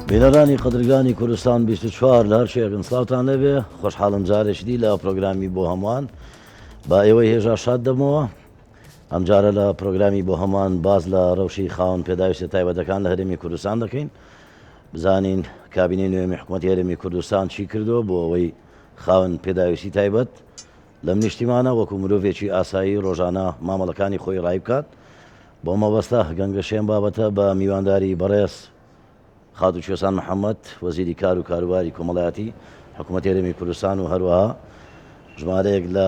بینەرانی قەدرگانی کوردستان 24 لە هەر شێگن سلااوتان لەبێ خۆشحاڵم جارێکدی لە پرۆگرامی بۆ هەمووان با ئێوەی هێژا شاد دەمەوە ئەم جارە لە پرۆگرامی بۆ هەمان باز لە ڕەوشی خاوەن پێداویستە تایبەتەکان لە هەرێمی کوردستان دەکەین بزانین کابینەی نوێمی حکوومەتی هەرێمی کوردستان چی کردو بۆ ئەوەی خاوەن پێداویستی تایبەت لەم نیشتیمانە وەکو مرۆڤێکی ئاسایی ڕۆژانە مامەڵەکانی خۆی ڕای بکات بۆ مەبەستە گەنگەشێن بابەتە بە میوانداری بەڕێز خاتو کوێسان محەممەد وەزیری کار و کاروباری کۆمەڵایەتی حکوومەتی هەرێمی کوردستان و هەروەها ژمارەیەک لە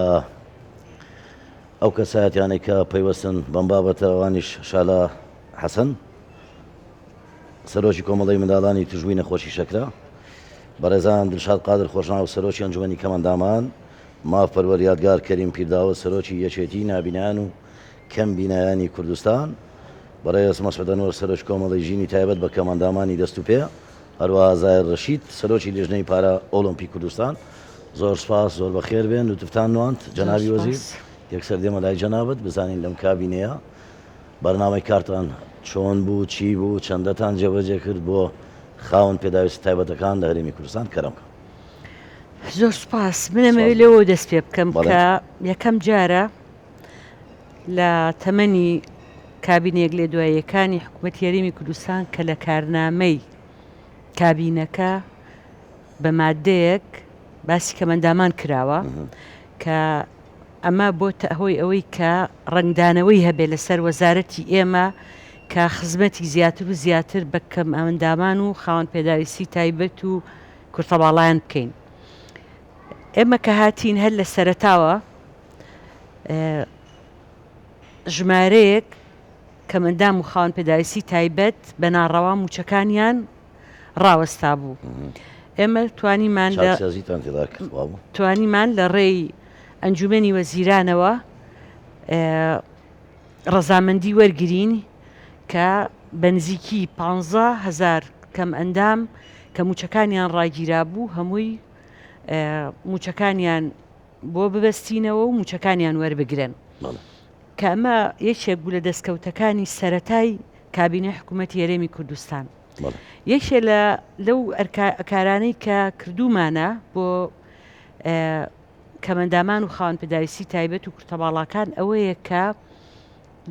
ئەو کەسایەتیانەی کە پەیوەستن بەم بابەتە ئەوانیش شالە حەسەن سەرۆکی کۆمەڵی منداڵانی توژووی نەخۆشی شەکرا بەڕێزان دڵشاد قادر خۆشناو سەرۆکی ئەنجومەنی کەمەندامان ماف پەروەر یادگار کەریم پیرداوە سەرۆکی یەکێتی نابینان و کەم بینایانی کوردستان بەڕێز مەسعودەنوەر سەرۆک کۆمەڵی ژینی تایبەت بە کەمەندامانی دەست و پێ هەروەها زایر ڕەشید سەرۆکی لێژنەی پارە ئۆلۆمپی کوردستان زۆر سپاس زۆر بەخێر بێن لوتفتان نواند جەنابی وەزیر یەکسەر دێمە لای جەنابەت بزانین لەم کابینەیە بەرنامەی کارتان چۆن بوو چی بوو چەندەتان جێبەجێ کرد بۆ خاوەن پێداویستی تایبەتەکان لە هەرێمی کوردستان کەرەم کە زۆر سپاس منەمەوێت لێەوە دەست پێ بکەم کە یەکەم جارە لە تەمەنی کابینێک لێ دواییەکانی حکوومەتی هەرێمی کوردستان کە لە کارنامەی کابینەکە بە مادەیەک باسی کەمەندامان کراوە کە ئەمە بۆتە هۆی ئەوەی کە ڕنگدانەوەی هەبێت لەسەر وەزارەتی ئێمە کە خزمەتی زیاتر و زیاتر بە کەمەندامان و خاوەن پێداویستی تایبەت و کورتەباڵایان بکەین. ئێمە کە هاتین هەر لە سەرەتاوە ژمارەیەک کەمەندام و خاوەن پێداویستی تایبەت بە ناڕەوا موچەکانیان ڕاوەستا بوو. ئێمە توانیمان لە ڕێی ئەنجومەنی وەزیرانەوە ڕەزامەندی وەرگرین کە بەنزیکی 15,000 کەم ئەندام کە موچەکانیان ڕاگیرا بوو هەمووی موچەکانیان بۆ ببەستینەوە و موچەکانیان وەربگرن کە ئەمە یەکێک بوو لە دەستکەوتەکانی سەرەتای کابینە حکوومەتی هەرێمی کوردستان. یەکێ لەو کارانەی کە کردومانە بۆ کەمەندامان و خاوەن پێداویستی تایبەت و کورتەباڵاکان ئەوەیە کە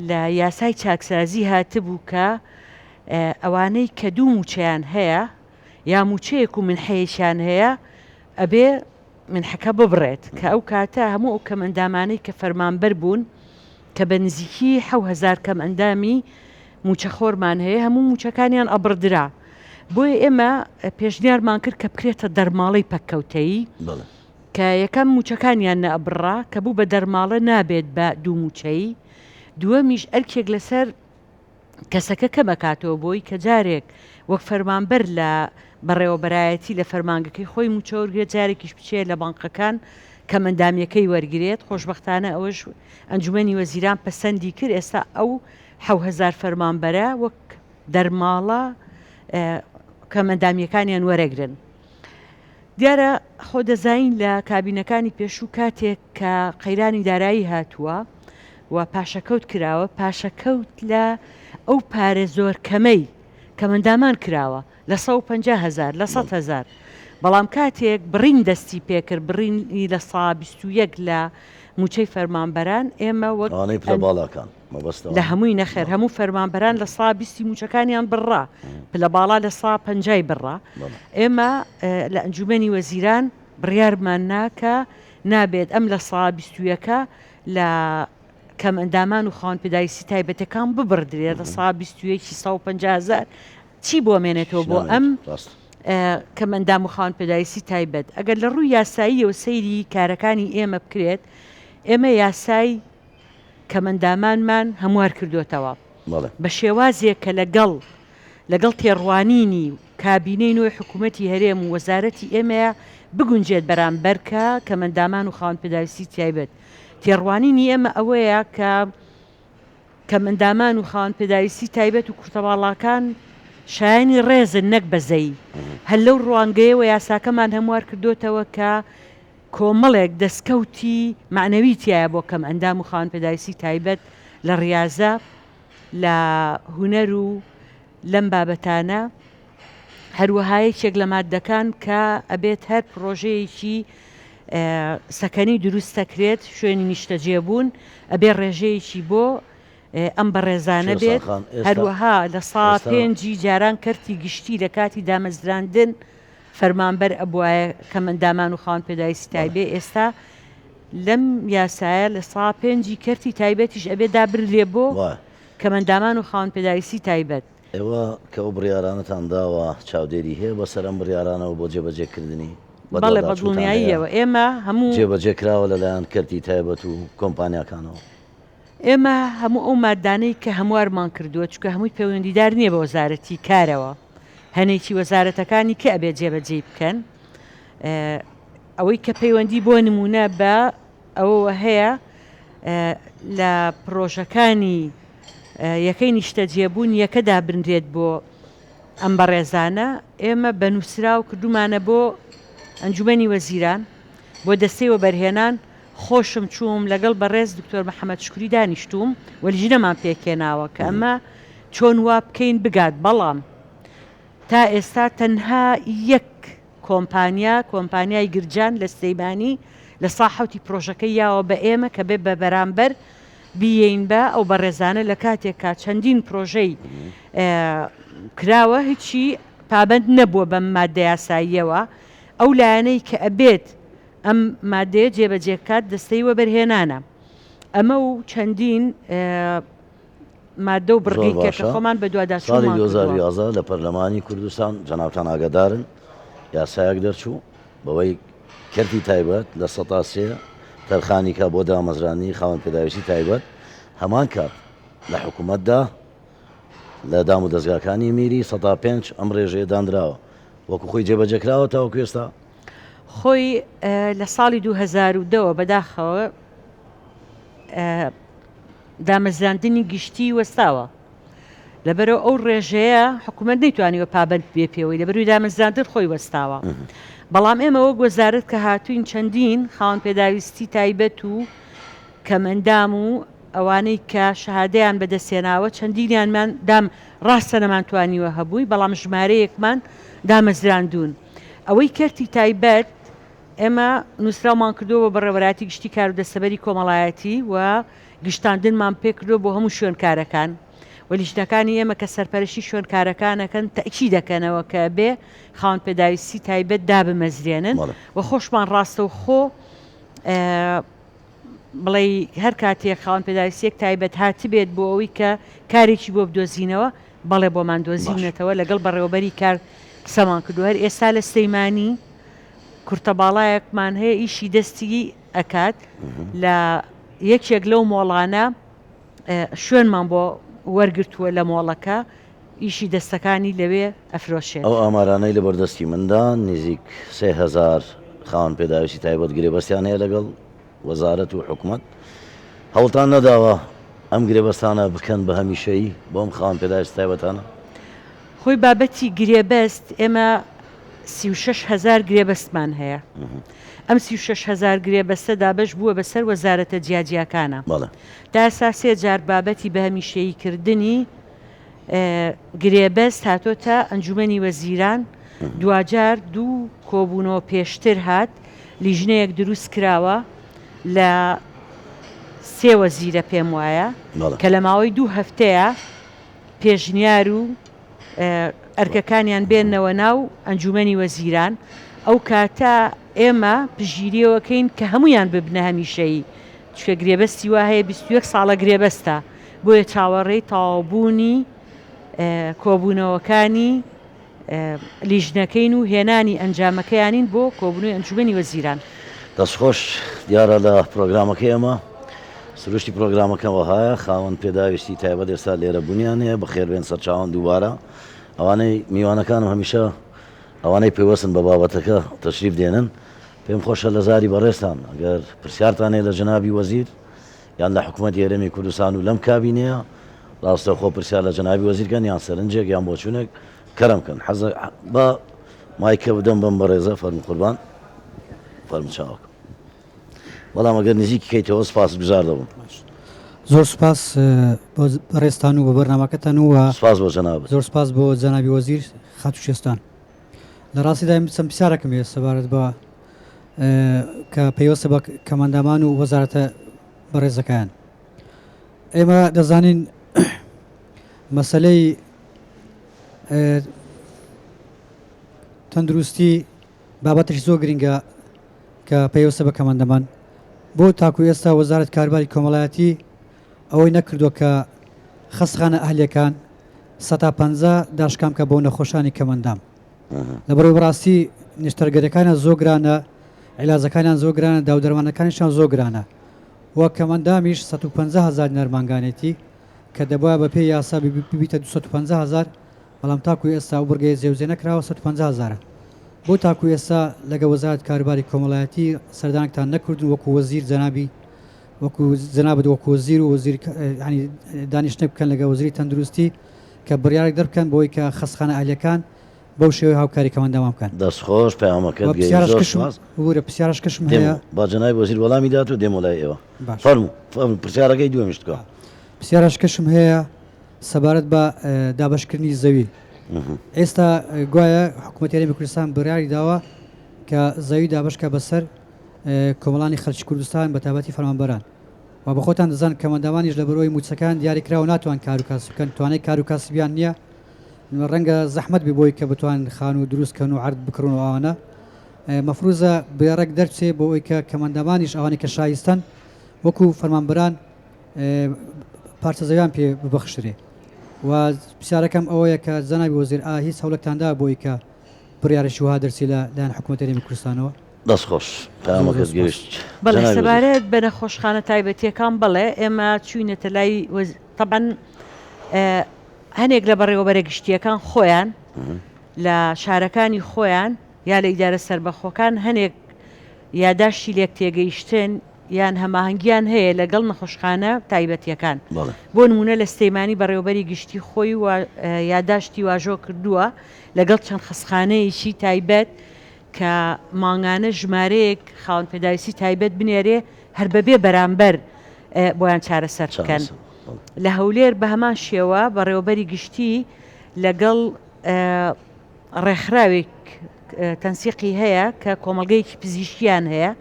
لە یاسای چاکسازی هاتبوو کە ئەوانەی کە دوو موچەیان هەیە یا موچەیەک و منحەیەشیان هەیە ئەبێ منحەکە ببڕێت کە ئەو کاتە هەموو ئەو کەمەندامانەی کە فەرمانبەر بوون کە بە نزیکی 7,000 کەم ئەندامی موچەخۆرمان هەیە هەموو موچەکانیان ئەبڕدرا بۆیە ئێمە پێشنیارمان کرد کە بکرێتە دەرماڵەی پەککەوتەیی کە یەکەم موچەکانیان نەئەبڕا کە بوو بە دەرماڵە نابێت بە دوو موچەی دووەمیش ئەرکێک لەسەر کەسەکە کەمەکاتەوە بۆی کە جارێک وەک فەرمانبەر لە بەڕێوەبەرایەتی لە فەرمانگەکەی خۆی موچە وەرگێت جارێکیش بچێت لە بانقەکان کەمەندامیەکەی وەرگێت خۆشبەختانە ئەوەش ئەنجومەنی وەزیران پەسەندی کرد ئێستا ئەو 7,000 فەرمانبەرە وەک دەرماڵە کەمەندامیەکانیان وەرەگرن. دیارە خۆ دەزانین لە کابینەکانی پێشوو کاتێک کە قەیرانی دارایی هاتووە و پاشەکەوت کراوە پاشەکەوت لە ئەو پارێ زۆر کەمەی کەمەندامان کراوە لە 150,000 لە 100,000 بەڵام کاتێک بڕین دەستی پێکرد بڕینی لە 121 لە موچەی فەرمانبەران ئێمە وەک لە هەمووی نەخێر هەموو فەرمانبەران لە 120 موچەکانیان بڕا پلە باڵا لە 150 بڕا ئێمە لە ئەنجومەنی وەزیران بڕیارمان ناکە نابێت ئەم لە 121 لە کەمەندامان و خاوەن پێداویستی تایبەتەکان ببڕدرێت لە 150,000 چی بۆ مێنێتەوە بۆ ئەم کەمەندام و خاوەن پێداویستی تایبەت ئەگەر لە ڕووی یاساییەوە سەیری کارەکانی ئێمە بکرێت ئێمە یاسای کەمەندامانمان هەموار کردوتەوە بە شێوازێک کە لەگەڵ تێڕوانینی کابینەی نوێی حکوومەتی هەرێم و وەزارەتی ئێمەیە بگونجێت بەرامبەرکە کەمەندامان و خاوەن پێداویستی تایبەت تێڕوانینی ئێمە ئەوەیە کە کەمەندامان و خاوەن پێداویستی تایبەت و کورتەباڵاکان شایانی ڕێزن نەک بەزەی هەر لەو ڕوانگەیەوە یاساکەمان هەموار کردوتەوە کە کۆمەڵێک دەستکەوتی معنەوی تایە بۆ کەم ئەندام و خاوەن پێداویستی تایبەت لە ڕاضە لە هونەر و لەم بابەتانە هەروەها یەکێک لە مادەکان کە ئەبێت هەر پرۆژەیەکی سەکەنی دروست دەکرێت شوێنی نیشتەجێبوون ئەبێ ڕێژەیەکی بۆ ئەم بەڕێزانە بێت هەروەها لە سا پێنجی جاران کەرتی گشتی لە کاتی دامەزراندن فەرمانبەر ئەبوایە کە مندامان و خاوەن پێداویستی تایبێت ئێستا لەم یاسایە لە سا پێنجی کەرتی تایبەتیش ئەبێ دابرێ بۆ کە مندامان و خاوەن پێداویستی تایبەت ئێوە کە ئەو بڕیارانتان داوە چاودێری هەیە بە سەرم بڕیارانەوە بۆ جێبەجێکردنی بەڵێ بە دڵنیاییەوە ئێمە هەموو جێبەجێکراوە لەلایەن کەرتی تایبەت و کۆمپانیاکانەوە ئێمە هەموو ئەو مادانەی کە هەموارمان کردووە چکە هەمووی پەیوەندیدار نییە بە وەزارەتی کارەوە هەنێکی وەزارەتەکانی کە ئەبێت جێبەجێ بکەن ئەوەی کە پەیوەندی بۆ نمونە بە ئەوە هەیە لە پرۆژەکانی یەکەی نیشتەجێبوون یەکەدا بنرێت بۆ ئەم بەڕێزانە ئێمە بە نووسرا و کردومانە بۆ ئەنجومەنی وەزیران بۆ دەستەی وەبەرهێنان خۆشم چووم لەگەڵ بەڕێز دکتۆر محەممەد شکوری دانیشتوم وەلیژنەمان پێکێناوە کە ئەمە چۆن وا بکەین بگات بەڵام تا ئێستا تەنها یەک کۆمپانیای گرجان لە سلەیمانی لە ساحەوتی پرۆژەکەی یاوە بە ئێمە کە بێ بە بەرامبەر بیین بە ئەو بەڕێزانە لە کاتێکا چەندین پرۆژەی کراوە هیچی پابند نەبووە بەم مادە یاساییەوە ئەو لایەنەی کە ئەبێت ئەم مادەیە جێبەجێکات دەستەی وەبەرهێنانە ئەمە و چەندین مادە و بڕگەی کێکە خۆمان بە دوواداچوومان ساڵی 2011 لە پەرلەمانی کوردستان جەنابتان ئاگادارن یاسایەک دەرچوو بەوەی کەرتی تایبەت لە 103 تەرخانیکە بۆ دامەزرانی خاوەن پێداویستی تایبەت هەمان کات لە حکوومەتدا لە دام و دەستگاکانی میری 105 ئەم ڕێژەیە دانراوە وەکو خۆی جێبەجێکراوە تاوەکو ئێستا خۆی لە ساڵی 2010 بەداخەوە دامەزراندنی گشتی وەستاوە لەبەرەوە ئەو ڕێژەیە حکوومەت نەیتوانیوە پابند بێ پێوەی لەبەروی دامەزراندن خۆی وەستاوە بەڵام ئێمە وەک وەزارەت کە هاتوین چەندین خاوەن پێداویستی تایبەت و کەمەندام و ئەوانەی کە شەهادەیان بەدەستێناوە چەندینیانمان دام ڕاستە نەمانتوانیوە هەبووی بەڵام ژمارەیەکمان دامەزراندون ئەوەی کەرتی تایبەت ئێمە نووسراومان کردووە بە ڕێوەراتی گشتی کار و دەستەبەری کۆمەڵایەتی و گشتاندنمان پێکردو بۆ هەموو شوێنکارەکان وەلیژنەکانی ئێمە کە سەرپەرشتی شوێنکارەکانەکەن تەکی دەکەنەوە کە بێ خاوەن پێداویستی تایبەت دابمەزرێنن و خۆشمان ڕاستە و خۆ بڵێ هەر کاتێک خاوەن پێداویستیەک تایبەت هاتی بێت بۆ ئەوەی کە کارێکی بۆ بدۆزینەوە بەڵێ بۆمان دۆزینێتەوە لەگەڵ بەڕێوەبەری کار قسەمان کردو هەر ئێستا لە سلەیمانی کورتەباڵایەکمان هەیە ئیشی دەستی ئەکات لە یەکێک لەو مۆڵانە شوێنمان بۆ وەرگرتووە لە مۆڵەکە ئیشی دەستەکانی لەوێ ئەفرۆشێت ئەو ئامارانەی لە بەردەستی مندان نزیک 3000 خاوەن پێداویستی تایبەت گرێبەستیان هەیە لەگەڵ وەزارەت و حکوومەت هەوڵتان نەداوە ئەم گرێبەستانە بکەن بە هەمیشەیی بۆم خاوەن پێداویستی تایبەتانە خۆی بابەتی گرێبەست ئێمە 36,000 گرێبەستمان هەیە ئەم 36,000 گرێبەستە دابش بووە بەسەر وەزارەتە جیاجیەکانە تا ئێستا 3 جار بابەتی بە هەمیشەییکردنی گرێبەست هاتۆتە ئەنجومەنی وەزیران دوجار دوو کۆبوونەوە پێشتر هات لیژنەیەک دروست کراوە لە 3 وەزیرە پێم وایە کە لە ماوەی 2 هەفتەیە پێشنیار و ئەرکەکانیان بێننەوە ناو ئەنجومەنی وەزیران ئەو کاتە ئێمە پژگیریەوەکەین کە هەمویان ببنە هەمیشەیی چکە گرێبەستی وا هەیە 21 ساڵە گرێبەستە بۆیە چاوەڕێی تاوابوونی کۆبوونەوەکانی لیژنەکەین و هێنانی ئەنجامەکەیانین بۆ کۆبوونەوەی ئەنجومەنی وەزیران دەستخۆش دیارە لە پرۆگرامەکەی ئەمە سروشتی پرۆگرامەکەەوە هەیە خاوەن پێداویستی تایبەت ئێستا لێرە بوونیان هەیە بەخێربێن سەرچاوان دووبارە ئەوانەی میوانەکانم هەمیشە ئەوانەی پێوەستن بە بابەتەکە تەشریف دێنن پێم خۆشە لە زاری بەڕێستان ئەگەر پرسیارتانەیە لە جەنابی وەزیر یان لە حکوومەت یارێمی کوردستان و لەم کابینەیە ڕاستە خۆ پرسیار لە جەنابی وەزیرکەن یان سەرنجێک یان بۆچوونێک کەرەمکەن حەز بە مایکە بدەم بەم بەڕێزە فەرمو قوربان فەرمو چاوەکە بەڵام ئەگەر نزیکی کەیتەوە سپاس گوزار دەبم زۆر سپاس بۆ بەڕێستان و بە بەرنامەکەتان و سپاس بۆ جەناب زۆر سپاس بۆ جەنابی وەزیر خاتوشێستان لە ڕاستیدا چەند پرسیارێکم هەیە سەبارەت بە کە پێوەستە بە کەماندامان و وەزارەتە بەڕێزەکان. ئێمە دەزانین مەسەلەی تەندروستی بابەتش زۆر گرنگە کە پێوەستە بە کەماندەمان. بۆ تاکو ئێستا وەزارەت کارباری کۆمەڵایەتی ئەوەی نەکردووە کە خەستخانە ئەهلیەکان 150 داشکام کە بۆ نەخۆشانی کەمەندام. لەبەرەوەی بەڕاستی نیشتەرگەرەکانە زۆر گرانە، عیلازەکانیان زۆر گرانە، داودەرمانەکانیشان زۆر گرانە. وە کەمەندامیش 150,000 نەرمانگانێتی کە دەبووە بە پێی یاسا ببیتە 250,000، بەڵام تاکو ئێستا و بڕگەی جێوزێ نەکراوە 150,000. بۆ تاکو ئێستا لەگە وەزارەت کارباری کۆمەڵایەتی سەردانێکتان نەکردون وەکو وەزیر جەنابی وەکو جەنابەت وەکو وەزیر و وەزیر دانیشتنە بکەن لەگە وەزیری تەندروستی کە بڕیارێک دەربکەن بۆی کە خەستخانە ئەهلیەکان بەو شێوەی هاوکاری کەمەندامان بکەن. دەستخۆش پەیامەکەت وەرە پرسیارشکەشم هەیە با جەنابی وەزیر وەڵامی دات و دێمە لای ئێوە. فەرموو پرسیارەکەی دووەمیشت بکە. پرسیارشکەشم هەیە سەبارەت بە دابەشکردنی زەوی. ئێستا گوایە حکوومەتی هەرێمی کوردستان بڕیاری داوە کە زەوی دابشکە بەسەر کۆمەڵانی خەڵکی کوردستان بە تایبەتی فەرمانبەران و بە خۆتان دەزان کەمەنداوانیش لە بەرەوەی موچەکان دیاری کراوە ناتوان کار و کاسب بکەن، توانای کار و کاسبیان نییە، ڕەنگە زەحمەت بێ بۆی کە بتوان خان و دروستکەن و عرض بکڕن و ئەوانە مەفروزە بێڕێک دەرچێ بۆ ئەوی کە کەمەنداوانیش ئەوانی کە شایستن وەکو فەرمانبەران پارچە زەویان پێ ببەخشرێ. و پرسیارەکەم ئەوەیە کە جەنابی وەزیر هیچ هەوڵێکتاندا بۆی کە بڕیارێکی وها دەرچی لە لایەن حکوومەتی هەرێمی کوردستانەوە؟ دەستخۆش پەیامەکەت گەیشت. بەڵێ سەبارەت بە نەخۆشخانە تایبەتیەکان بڵێ ئێمە چوینەتە لای تەبەن هەنێک لە بەڕێوەبەرە گشتیەکان خۆیان لە شارەکانی خۆیان یا لە ئیدارە سەربەخۆکان هەنێک یاداشتی لێک تێگەیشتن یان هەماهنگگیان هەیە لەگەڵ نەخۆشخانە تایبەتیەکان. بۆ نمونە لە سلەیمانی بەڕێوەبەری گشتی خۆی و یاداشتی واژۆ کردووە لەگەڵ چەند خەستخانەیەکی تایبەت کە ماڭانە ژمارەیەک خاوەن پێداویستی تایبەت بنێرێ هەر بەبێ بەرامبەر بۆیان چارەسەر بکەن. لە هەولێر بە هەمان شێوە بەڕێوەبەری گشتی لەگەڵ ڕێکخراوێک تەنسیقی هەیە کە کۆمەلگەیەکی پزیشکیان هەیە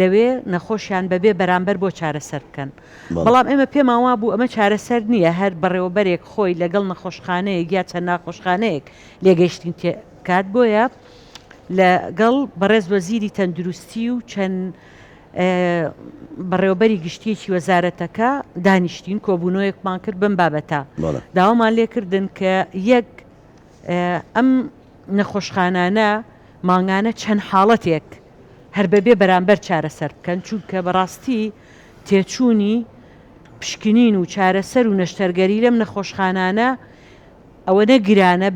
لەوێ نەخۆشیان بەبێ بەرامبەر بۆ چارەسەر بکەن. بەڵام ئێمە پێماوا بوو ئەمە چارەسەر نییە، هەر بەڕێوەبەرێک خۆی لەگەڵ نەخۆشخانەیەک یا چەند ناخۆشخانەیەک لێگەیشتین کات بۆیە لەگەڵ بەڕێز وەزیری تەندروستی و چەند بەڕێوەبەری گشتیەکی وەزارەتەکە دانیشتین کۆبوونەوەیەکمان کرد بم بابەتە داوامان لێکردن کە یەک ئەم نەخۆشخانانە ماڭانە چەند حاڵەتێک هەر بەبێ بەرامبەر چارەسەر بکەن، چونکە بەڕاستی تێچوونی پشکنین و چارەسەر و نەشتەرگەری لەم نەخۆشخانانە ئەوە نەگرانە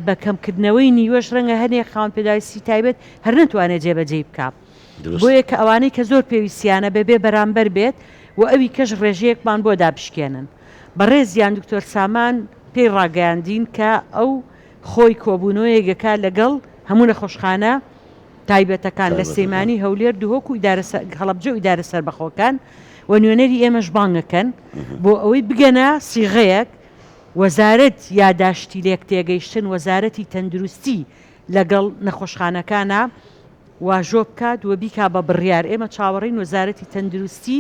بە کەمکردنەوەی نیوەش ڕەنگە هەنێک خاوەن پێداویستی تایبەت هەر نەتوانێت جێبەجێ بکات. بۆیە کە ئەوانەی کە زۆر پێویستیانە بەبێ بەرامبەر بێت و ئەوی کەش ڕێژەیەکمان بۆ دابشکێنن. بەڕێزیان دکتۆر سامان پێی ڕاگەیاندین کە ئەو خۆی کۆبوونەوەیەکەکە لەگەڵ هەموو نەخۆشخانە تایبەتەکان لە سلەیمانی هەولێر دووهۆک و هەڵەبجە و ئیدارە سەربەخۆکان و نوێنەری ئێمەش بانگەکەن بۆ ئەوەی بگەنە سیغەیەک وەزارەت یاداشتی لێک تێگەیشتن وەزارەتی تەندروستی لەگەڵ نەخۆشخانەکانە واژۆ بکات و بیکا بە بڕیار. ئێمە چاوەڕین وەزارەتی تەندروستی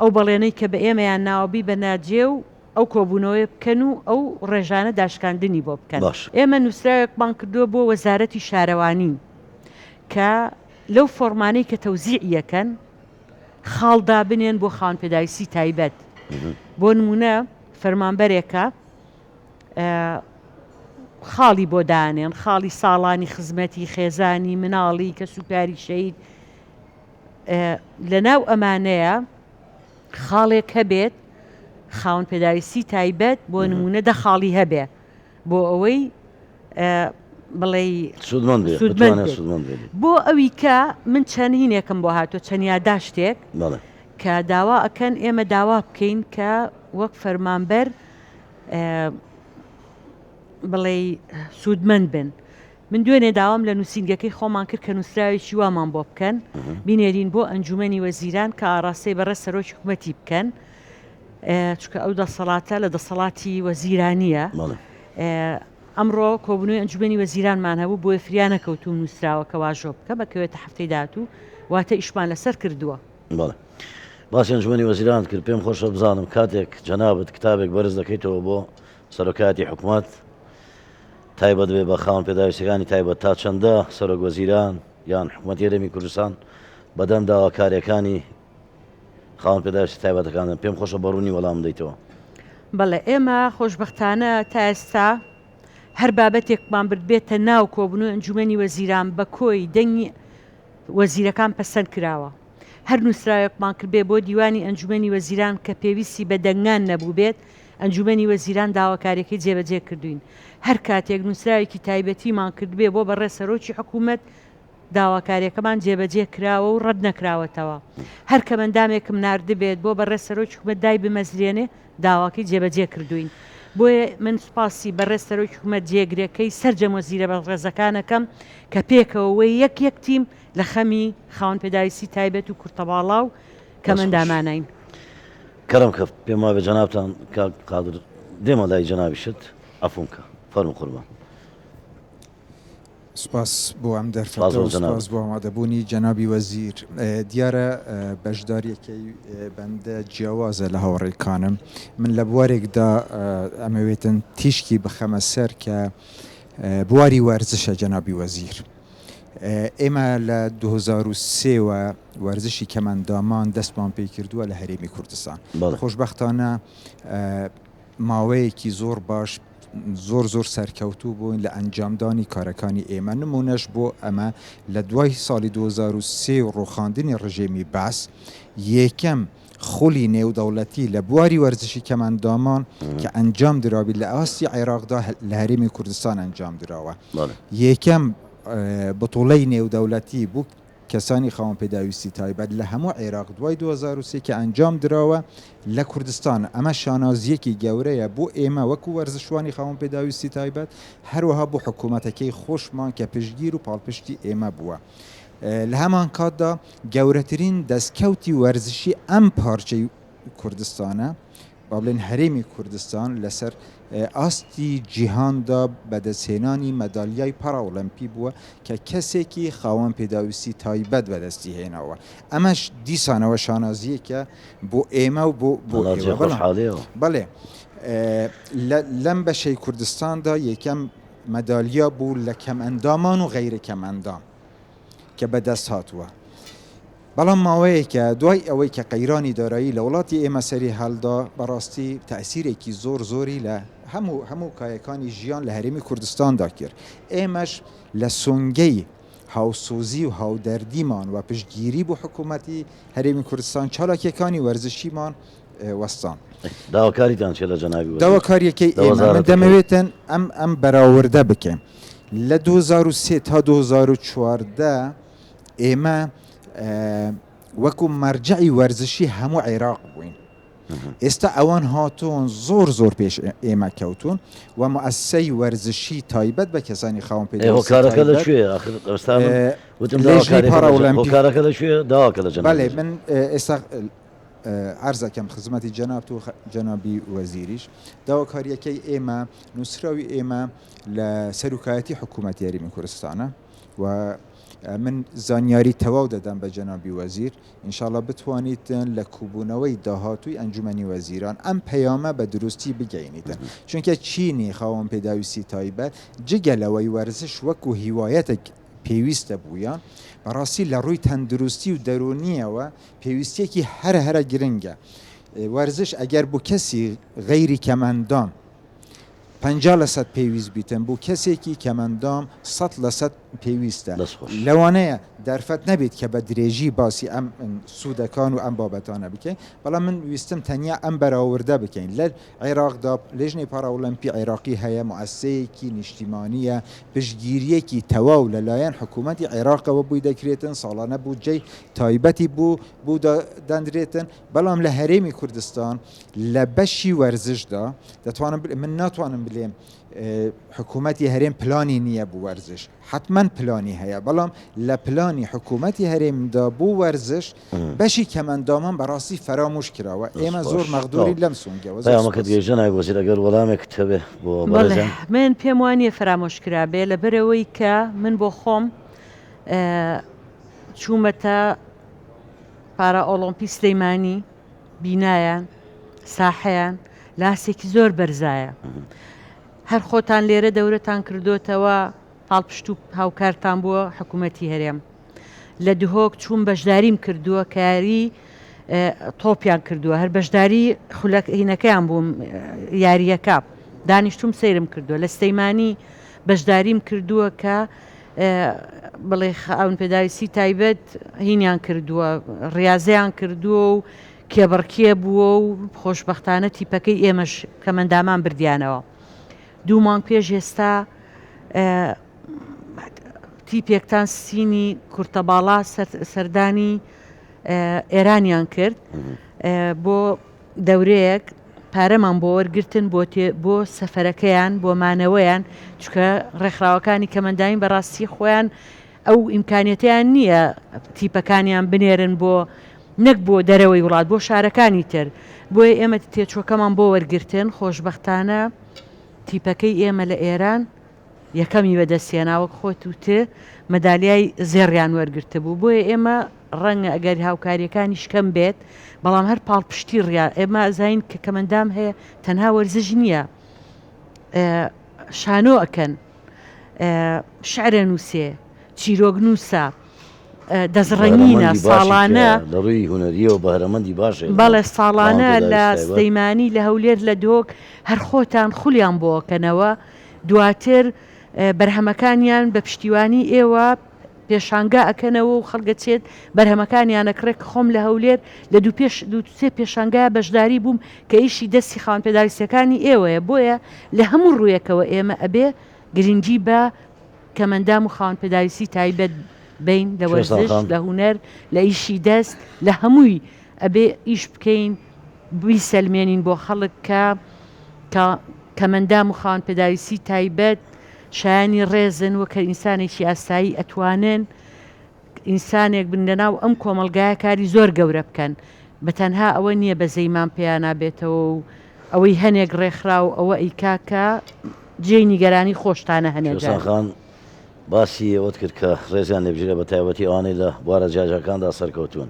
ئەو بەڵێنەی کە بە ئێمەیان ناوەبی بە ناجێ و ئەو کۆبوونەوەی بکەن و ئەو ڕێژانە داشکاندنی بۆ بکەن. ئێمە نووسراوێکمان کردووە بۆ وەزارەتی شارەوانی کە لەو فۆرمانەی کە تەوزیعیەکەن خاڵدا بنێن بۆ خاوەن پێداویستی تایبەت. بۆ نمونە فەرمانبەرێکە خاڵی بۆ دانێن، خاڵی ساڵانی خزمەتی خێزانی مناڵی کە سوپاری شەید لە ناو ئەمانەیە خاڵێک هەبێت خاوەن پێداویستی تایبەت بۆ نمونە دە خاڵی هەبێ بۆ ئەوەی بڵێ بۆ ئەوی کە من چەند هینێکم بۆ هاتۆ چەند یاداشتێک کە داوا ئەکەن ئێمە داوا بکەین کە وەک فەرمانبەر بڵێ سوودمەند بن. من دوێنێ داوام لە نووسینگەکەی خۆمان کرد کە نووسراوێکی وامان بۆ بکەن بینێرین بۆ ئەنجومەنی وەزیران کە ئاڕاستەی بەڕێز سەرۆکی حکوومەتی بکەن، چونکە ئەو دەسەڵاتە لە دەسەڵاتی وەزیرانیە. ئەمڕۆ کۆبوونەوەی ئەنجومەنی وەزیرانمان هەبوو بۆ فریانە کەوتوم نووسراوە کە واژۆ بکە بەکەوێتە هەفتەی داهاتوو واتە ئیشمان لەسەر کردووە. بەڵێ باسی ئەنجومەنی وەزیران کرد پێم خۆشە بزانم کاتێک جەنابەت کتابێک بەرز دەکەیتەوە بۆ سەرۆکایەتی حکوومەت تایبەت بێ بە خاوەن پێداویستەکانی تایبەت تا چەندە سەرۆک وەزیران یان حکوومەتی هەرێمی کوردستان بەدەم داواکاریەکانی خاوەن پێداویستی تایبەتەکانن پێم خۆشە بەڕوونی وەڵام دەیتەوە. بەڵێ ئێمە خۆشببختانە تا ئێستا هەر بابەتێکمان بردبێتە ناو کۆبوونەوەی ئەنجومەنی وەزیران بە کۆی دەنگی وەزیرەکان پەسەند کراوە. هەر نووسراوێکمان کردبێ بۆ دیوانی ئەنجومەنی وەزیران کە پێویستی بە دەنگان نەبوو بێت ئەنجومەنی وەزیران داواکاریەکەی جێبەجێ کردوین. هەر کاتێک نووسراوێکی تایبەتیمان کردبێ بۆ بەڕێ سەرۆکی حکوومەت داواکاریەکەمان جێبەجێ کراوە و ڕەت نەکراوەتەوە. هەر کەمەندامێکم ناردبێت بۆ بەڕێ سەرۆکی حکوومەت دای بمەزرێنێ داواکەی جێبەجێ کردوین. بۆیە من سوپاسی بەڕێ سەرۆکی حکوومەت جێگرەکەی سەرجەم وەزیرە بەڕێزەکانەکەم کە پێکەوەی یەک تیم لە خەمی خاوەن پێداویستی تایبەت و کورتەباڵاو کەمەندامانین. کەرم کە پێم وابێ جەنابتان قادر دێمە لای جەنابیشت ئەفۆنکە فەرمو قوربان. سپاس بۆ ئەم دەرفەتە و سپاس بۆ ئامادەبوونی جەنابی وەزیر. دیارە بەشداریەکەی بەندە جیاوازە لە هاوڕێکانم من لە بوارێکدا ئەمەوێتن تیشکی بخەمە سەر کە بواری وەرزشە جەنابی وەزیر. ئێمە لە 2003وە وەرزشی کەمەندامان دەستمان پێی کردووە لە هەرێمی کوردستان. خۆشببختانە ماوەیەکی زۆر باش زۆر سەرکەوتوو بووین لە ئەنجامدانی کارەکانی ئێمە نمونەش بۆ ئەمە لە دوای ساڵی 2023 و ڕووخاندنی ڕژێمی باس یەکەم خولی نێودەوڵەتی لە بواری وەرزشی کەمەندامان کە ئەنجام درابی لە ئاستی عێراقدا لە هەرێمی کوردستان ئەنجام دراوە. یەکەم بتوڵەی نێودەوڵەتی بوو کەسانی خاوەن پێداویستی تایبەت لە هەموو عێراق دوای 2023 کە ئەنجام دراوە لە کوردستان. ئەمە شانازیەکی گەورەیە بۆ ئێمە وەکو وەرزشوانی خاوەن پێداویستی تایبەت هەروەها بۆ حکوومەتەکەی خۆشمان کە پشتگیر و پاڵپشتی ئێمە بووە. لە هەمان کاتدا گەورەترین دەستکەوتی وەرزشی ئەم پارچەی کوردستانە با بڵێن هەرێمی کوردستان لەسەر ئاستی جیهاندا بەدەستهێنانی مەدالیای پاراۆلمپی بووە کە کەسێکی خاوەن پێداویستی تایبەت بەدەستی هێناوە. ئەمەش دیسانەوە شانازیەکە بۆ ئێمە و بۆ بەڵێ لەم بەشەی کوردستاندا یەکەم مەدالیا بوو لە کەمەندامان و غەیرە کەمەندام کە بەدەست هاتووە. بەڵام ماوەیەکە دوای ئەوەی کە قەیرانی دارایی لە وڵاتی ئێمە سەری هەڵدا بەڕاستی تەئسیرێکی زۆری لە هەموو کایەکانی ژیان لە هەرێمی کوردستاندا کرد. ئێمەش لە سۆنگەی هاوسۆزی و هاودەردیمان و پشتگیری بۆ حکوومەتی هەرێمی کوردستان چالاکیەکانی وەرزشیمان وەستان. داواکاریتان چێ لە جەنابی وەزیر؟ داواکاریەکەی ئێمە من دەمەوێتن ئەم بەراوردە بکەم. لە 2003 تا 2014 ئێمە وەکو مەرجعی وەرزشی هەموو عێراق بووین. ئێستا ئەوان هاتوون زۆر پێش ئێمە کەوتون و مؤسسەی وەرزشی تایبەت بە کەسانی خاوەن پێداویستی کارەکە لەکوێ کارەکە لەکوێ داواکە لە بەڵێ من ئێستا عرزەکەم خزمەتی جەنابت و جەنابی وەزیریش داواکاریەکەی ئێمە نووسراوی ئێمە لە سەرۆکایەتی حکوومەتی هەرێمی کوردستانە و من زانیاری تەواو دەدەم بە جەنابی وەزیر ئینشاڵڵا بتوانیتن لە کوبوونەوەی داهاتووی ئەنجومەنی وەزیران ئەم پەیامە بە دروستی بگەینیتن چونکە چینی خاوەن پێداویستی تایبەت جگەلەوەی وەرزش وەکو هیوایەتێک پێویستە بوویان بەڕاستی لە ڕووی تەندروستی و دەرونیەوە پێویستێکی هەرە گرنگە. وەرزش ئەگەر بوو کەسی غەیری کەمەندام 50% پێویست بیتن بۆ کەسێکی کەمەندام 100% پێویستە. لەوانەیە دەرفەت نەبێت کە بە درێژی باسی ئەم سوودەکان و ئەم بابەتانە بکەین بەڵام من ویستم تەنیا ئەم بەراوردە بکەین. لە عێراقدا لێژنەی پاراۆلمپی عێراقی هەیە مؤسسەیەکی نیشتیمانیە پشتگیریەکی تەواو لەلایەن حکوومەتی عێراقەوە بووی دەکرێتن ساڵانە بودجەی تایبەتی بوو دەندرێتن بەڵام لە هەرێمی کوردستان لە بەشی وەرزشدا من ناتوانم بڵێم حکوومەتی هەرێم پلانی نییە بوو وەرزش حتمما پلانی هەیە بەڵام لە پلانی حکوومەتی هەرێمدا بوو وەرزش بەشی کەمەندامان بەڕاستی فراموش کراوە ئێمە زۆر مەغدوری لەم سونگەوە پەیامەکەت گەیشتە نایگۆزیر ئەگەر وەڵامێک هەبێ بۆ بەڕێزان من پێم وانە فرامۆش کرابێ لە بەرەوەی کە من بۆ خۆم چوومەتە پارە ئۆلۆمپی سلەیمانی بینایان ساحەیان لاسێکی زۆر بەرزایە هەر خۆتان لێرە دەورەتان کردوتەوە پاڵپشت و هاوکارتان بووە حکوومەتی هەرێم لە دهۆک چوون بەشداریم کردووە کاری تۆپیان کردووە هەر بەشداری هینەکەیان بووم یاریەکە دانیشتوم سەیرم کردووە لە سلەیمانی بەشداریم کردووە کە بڵێ ئەون پێداویستی تایبەت هینیان کردووە ڕاضیان کردووە و کێبڕکێ بووە و خۆشببختانە تیپەکەی ئێمەش کەمەندامان بردیانەوە 2 مانگ پێش ئێستا تیپێکتان سینی کورتەباڵا سەردانی ئێرانیان کرد بۆ دەورەیەک پارەمان بۆ وەرگرتن بۆ سەفەرەکەیان بۆ مانەوەیان چکە ڕێکخراوەکانی کەمەنداین بەڕاستی خۆیان ئەو ئیمکانیەتیان نییە تیپەکانیان بنێرن بۆ نەک بۆ دەرەوەی وڵات بۆ شارەکانی تر بۆیە ئێمە تێچۆکەمان بۆ وەرگرتن خۆشببختانە تیپەکەی ئێمە لە ئێران یەکەمی بەدەستێناوەک خۆت وتێ مەدالیای زێڕیان وەرگرتە بوو بۆیە ئێمە ڕەنگە ئەگەر هاوکاریەکانی شکەم بێت بەڵام هەر پاڵپشتی ڕیان ئێمە زین کە کەمەندام هەیە تەنها وەرزش نییە شانۆ ئەکەن شعرە نووسێ چیرۆک نووسە دەزڕەنینە ساڵانە لەڕووی هوەریە و بەهرەمەندی باشە بەڵێ ساڵانە لە سلەیمانی لە هەولێر لە دۆک هەر خۆتان خولیان بۆکەنەوە دواتر بەرهەمەکانیان بە پشتیوانی ئێوە پێشانگا ئەکەنەوە و خەڵگەچێت بەرهەمەکانیانەکڕێک خۆم لە هەولێر لە دوو-سێ پێشانگای بەشداری بووم کە ئیشی دەستی خاوەن پێداویستەکانی ئێوەیە بۆیە لە هەموو ڕوویەکەوە ئێمە ئەبێ گرنگی بە کەمەندام و خاوەن پێداویستی تایبەت بین لە وەرزش لە هوەر لە ئیشی دەست لە هەمووی ئەبێ ئیش بکەین بیسەلمێنین بۆ خەڵک کە کەمەندام و خاوەن پێداویستی تایبەت شایانی ڕێزن وەکە ئینسانێکی ئاسایی ئەتوانن ئینسانێک بنەناو ئەم کۆمەلگایە کاری زۆر گەورە بکەن بەتەنها ئەوە نییە بە زەیمان پێیان نابێتەوە و ئەوەی هەنێک ڕێکخرا و ئەوە ئیکاکە جێی نیگەرانی خۆشتانە هەنێجان باسی ئەوت کرد کە ڕێزیان لێبژێرە بە تایبەتی ئەوانەی لە بوارە جاجەکاندا سەرکەوتون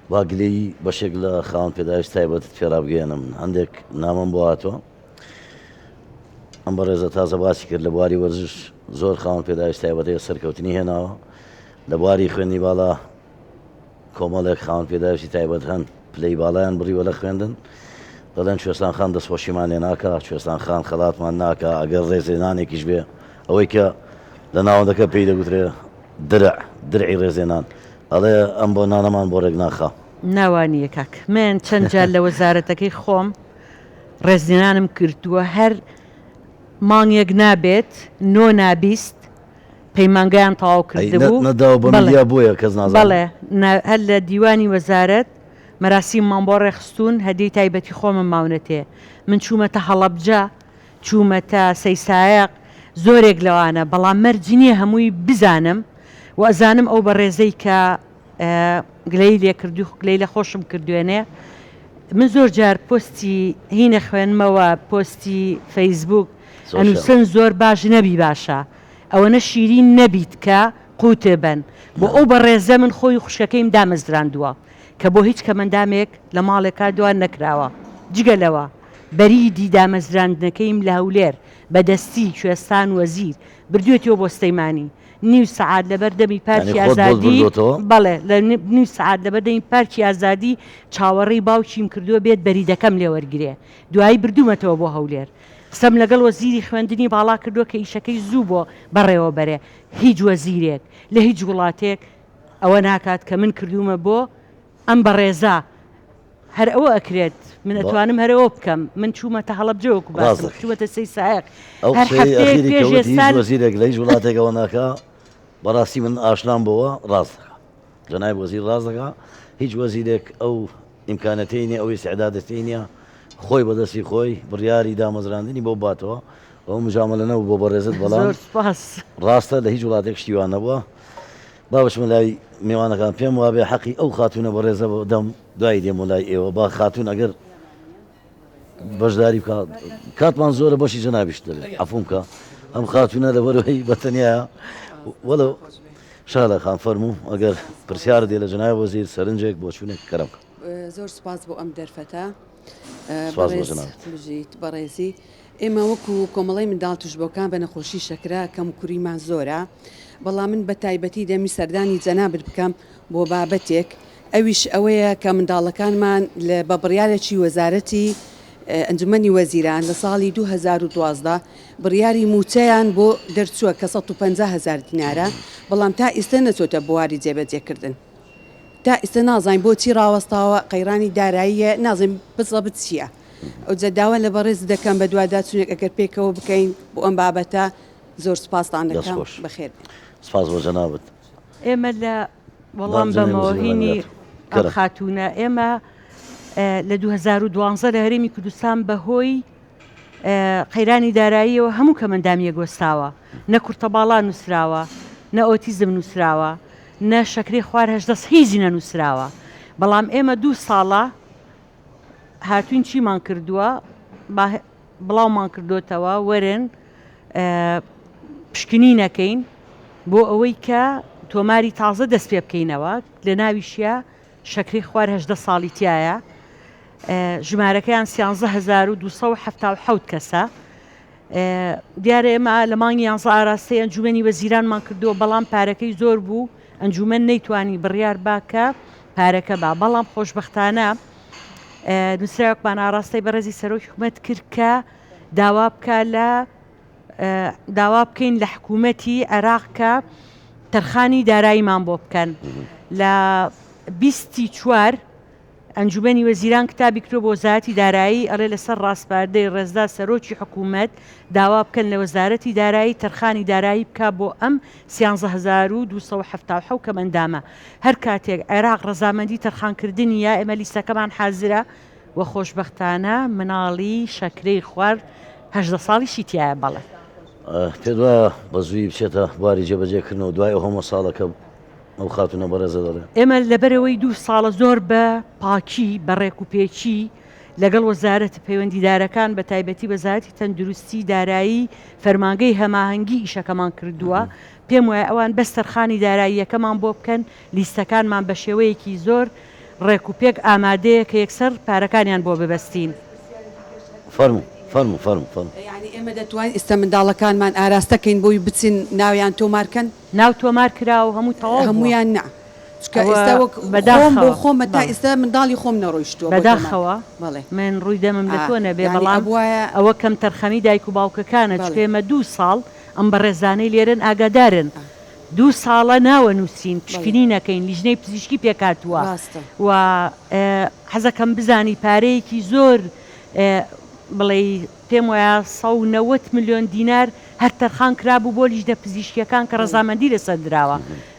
با گلەی بەشێک لە خاوەن پێداویست تایبەت فێرابگەێنم هەندێک نامم بۆ هاتووە ئەم بە ڕێزە تازە باسی کرد لە بواری وەرزش زۆر خاوەن پێداویست تایبەتەیە سەرکەوتنی هێناوە لە بواری خوێندنی باڵا کۆمەڵێک خاوەن پێداویستی تایبەت هەن پلەی باڵایان بڕیوە لە خوێندن دەڵێن کوێستان خان دەستپۆشیمانێ ناکە کوێستان خان خەڵاتمان ناکە ئەگەر ڕێزێنانێکیش بێ ئەوەی کە لە ناوەندەکە پێی دەگوترێ درعی ڕێزێنان ئەڵێ ئەم بۆ نانەمان بۆ ڕێک ناخە ناوانیە کاک من چەند جار لە وەزارەتەکەی خۆم ڕێزێنانم کردووە هەر مانگێک نابێت نۆ نابیست پەیمانگەیان تەواو کردبوو بۆیە کەس نازانێت بەڵێ هەر لە دیوانی وەزارەت مەراسیممان بۆ ڕێخستون هەدیی تایبەتی خۆمە ماونەتێ من چوومەتە هەڵەبجە چوومەتە سەیسایق زۆرێک لەوانە بەڵام مەرجی نییە هەمووی بزانم و ئەزانم ئەو بە ڕێزەی کە گلەی لێ کردو گلەی لە خۆشم کردوێنێ من زۆر جار پۆستی هینە خوێنمەوە پۆستی فەیسبوک ئەنووسن زۆر باش نەبی باشە ئەوەنە شیرین نەبیت کە قوتێ بن بۆ ئەو بە ڕێزە من خۆی خوشکەکەیم دامەزراندووە کە بۆ هیچ کەمەندامێک لە ماڵێکا دوان نەکراوە جگەلەوە بەریدی دامەزراندنەکەیم لە هەولێر بەدەستی کوێستان وەزیر بردوێتەوە بۆ سلەیمانی نیو سەعات لەبەر دەمی پارکی ئازادی بەڵێ لە نیو سەعات لەبەر دەمی پارکی ئازادی چاوەڕێی باوکیم کردووە بێت بەریدەکەم لێ وەرگێ دوایی بردوومەتەوە بۆ هەولێر قسەم لەگەڵ وەزیری خوێندنی باڵا کردووە کە ئیشەکەی زوو بۆ بەڕێوە بەرێ هیچ وەزیرێک لە هیچ وڵاتێک ئەوە ناکات کە من کردومە بۆ ئەم بەڕێزا هەر ئەوە ئەکرێت من ئەتوانم هەرەوە بکەم من چوومەتە هەڵەبجەوەکو باس چوومەتە سەیسایق هەر وەزیرێک لە هیچ وڵاتێکەوە ناکە بەڕاستی من ئاشنام بۆەوە ڕاست دەکە جەنای وەزیر ڕاست دەکە هیچ وەزیرێک ئەو ئیمکانەتەی نیە ئەوەی سعدادەتی نییە خۆی بەدەستی خۆی بڕیاری دامەزراندنی بۆ باتەوە ئەو مجاملەنەوە بۆ بەڕێزت بەڵام زۆر سپاس ڕاستە لە هیچ وڵاتێک شتیوان نەبووە با بچمە لای میوانەکان پێم وابێ حەقی ئەو خاتونە بەڕێزە دەم دوای دێم و لای ئێوە با خاتون ئەگەر بەشداری بکات کاتمان زۆرە بەشی جەنابیشت دەبێت عەفوم کە ئەم خاتونە لەبەرەوەی بەتەنیایە وەڵەو شادە خان فەرموو ئەگەر پرسیارە دێ لە جەنابی وەزیر سەرنجێک بۆ چوونێک کەرم بکە. زۆر سپاس بۆ ئەم دەرفەتە سپاس بۆ جەناب. بژیت بەڕێزی ئێمە وەکو کۆمەڵی منداڵ توشبەکان بە نەخۆشی شەکرا کەم کوریمان زۆرە بەڵام من بە تایبەتی دەمی سەردانی جەنابت بکەم بۆ بابەتێک ئەویش ئەوەیە کە منداڵەکانمان لە بە بڕیارێکی وەزارەتی ئەنجومەنی وەزیران لە ساڵی 2012 بڕیاری موچەیان بۆ دەرچووە کە 150,000 دینارە بەڵام تا ئێستا نەچۆتە بواری جێبەجێکردن تا ئێستا نازانین بۆچی ڕاوەستاوە قەیرانی داراییە نازانین بزەبت چییە ئەو جەداوە لە بەڕێز دەکەم بە دوواداچوونێک ئەگەر پێکەوە بکەین بۆ ئەم بابەتە زۆر سپاسان دەکەم بەخێر سپاس بۆ جەنابەت. ئێمە لە وەڵام بەمەوەهینی ئەم خاتونە ئێمە لە 2012 لە هەرێمی کوردستان بەهۆی قەیرانی داراییەوە هەموو کەمەندامیە گۆستاوە نە کورتەباڵا نووسراوە نە ئۆتیزم نووسراوە نە شەکری خوار هەژدەست هیچی نەنووسراوە بەڵام ئێمە 2 ساڵە هاتوین چیمان کردووە بڵاومان کردوتەوە وەرن پشکنی نەکەین بۆ ئەوەی کە تۆماری تازە دەست پێ بکەینەوە لە ناویشە شەکری خوار هەژدە ساڵی تایە ژمارەکەیان 13277 کەسە دیارە ئێمە لە مانگی یانزە ئاراستەی ئەنجومەنی وەزیرانمان کردووە بەڵام پارەکەی زۆر بوو ئەنجومەن نەیتوانی بڕیار باکە پارەکە با بەڵام خۆشبەختانە نووسراوەکمان ئاراستەی بەڕێزی سەرۆکی حکوومەت کرد کە داوا بکەین لە حکوومەتی عێراق کە تەرخانی داراییمان بۆ بکەن لە 24 ئەنجومەنی وەزیران کتابی کرۆ بۆ وەزارەتی دارایی ئەڵێ لەسەر ڕاستپاردەی ڕێزدا سەرۆکی حکوومەت داوا بکەن لە وەزارەتی دارایی تەرخانی دارایی بکە بۆ ئەم 13277 کەمەندامە هەر کاتێک عێراق ڕەزامەندی تەرخانکردنیە ئێمە لیستەکەمان حازرە وە خۆشبەختانە مناڵی شەکرەی خوار 18 ساڵیشی تایە بەڵێ پێ وایە بە زووی بچێتە بواری جێبەجێکردنەوە دوای هەموو ساڵەکە ئەو خاتونە بەڕێزە دەڵێ ئێمە لەبەرەوەی 2 ساڵە زۆر بە پاکی بە ڕێکوپێکی لەگەڵ وەزارەت پەیوەندیدارەکان بە تایبەتی وەزارەتی تەندروستی دارایی فەرمانگەی هەماهەنگی ئیشەکەمان کردووە پێم وایە ئەوان بەس تەرخانی داراییەکەمان بۆ بکەن لیستەکانمان بە شێوەیەکی زۆر ڕێکوپێک ئامادەیە کە یەکسەر پارەکانیان بۆ ببەستین فەرموو یعنی ئێمە دەتوانین ئێستا منداڵەکانمان ئاراستەکەین بۆی بچین ناویان تۆمارکەن ناو تۆمار کراوە هەموو تەواو هەمویان نا ئێستا خۆم بۆ خۆمە تا ئێستا منداڵی خۆم نەڕۆیشتووە بەداخەوە من ڕووی دەمم لە تۆ نەبێ بەڵام ئەوە کەم تەرخەمی دایک و باوکەکانە چکێمە 2 ساڵ ئەم بەڕێزانەی لێرن ئاگادارن 2 ساڵە ناوە نووسین پشکنی نەکەین لیژنەی پزیشکی پێکاتووە و حەزەکەم بزانی پارەیەکی زۆر بڵێ پێم وایە 190 میلیۆن دینار هەر تەرخان کرابوو بۆ لیژنە پزیشکیەکان کە ڕەزامەندی لەسەر دراوە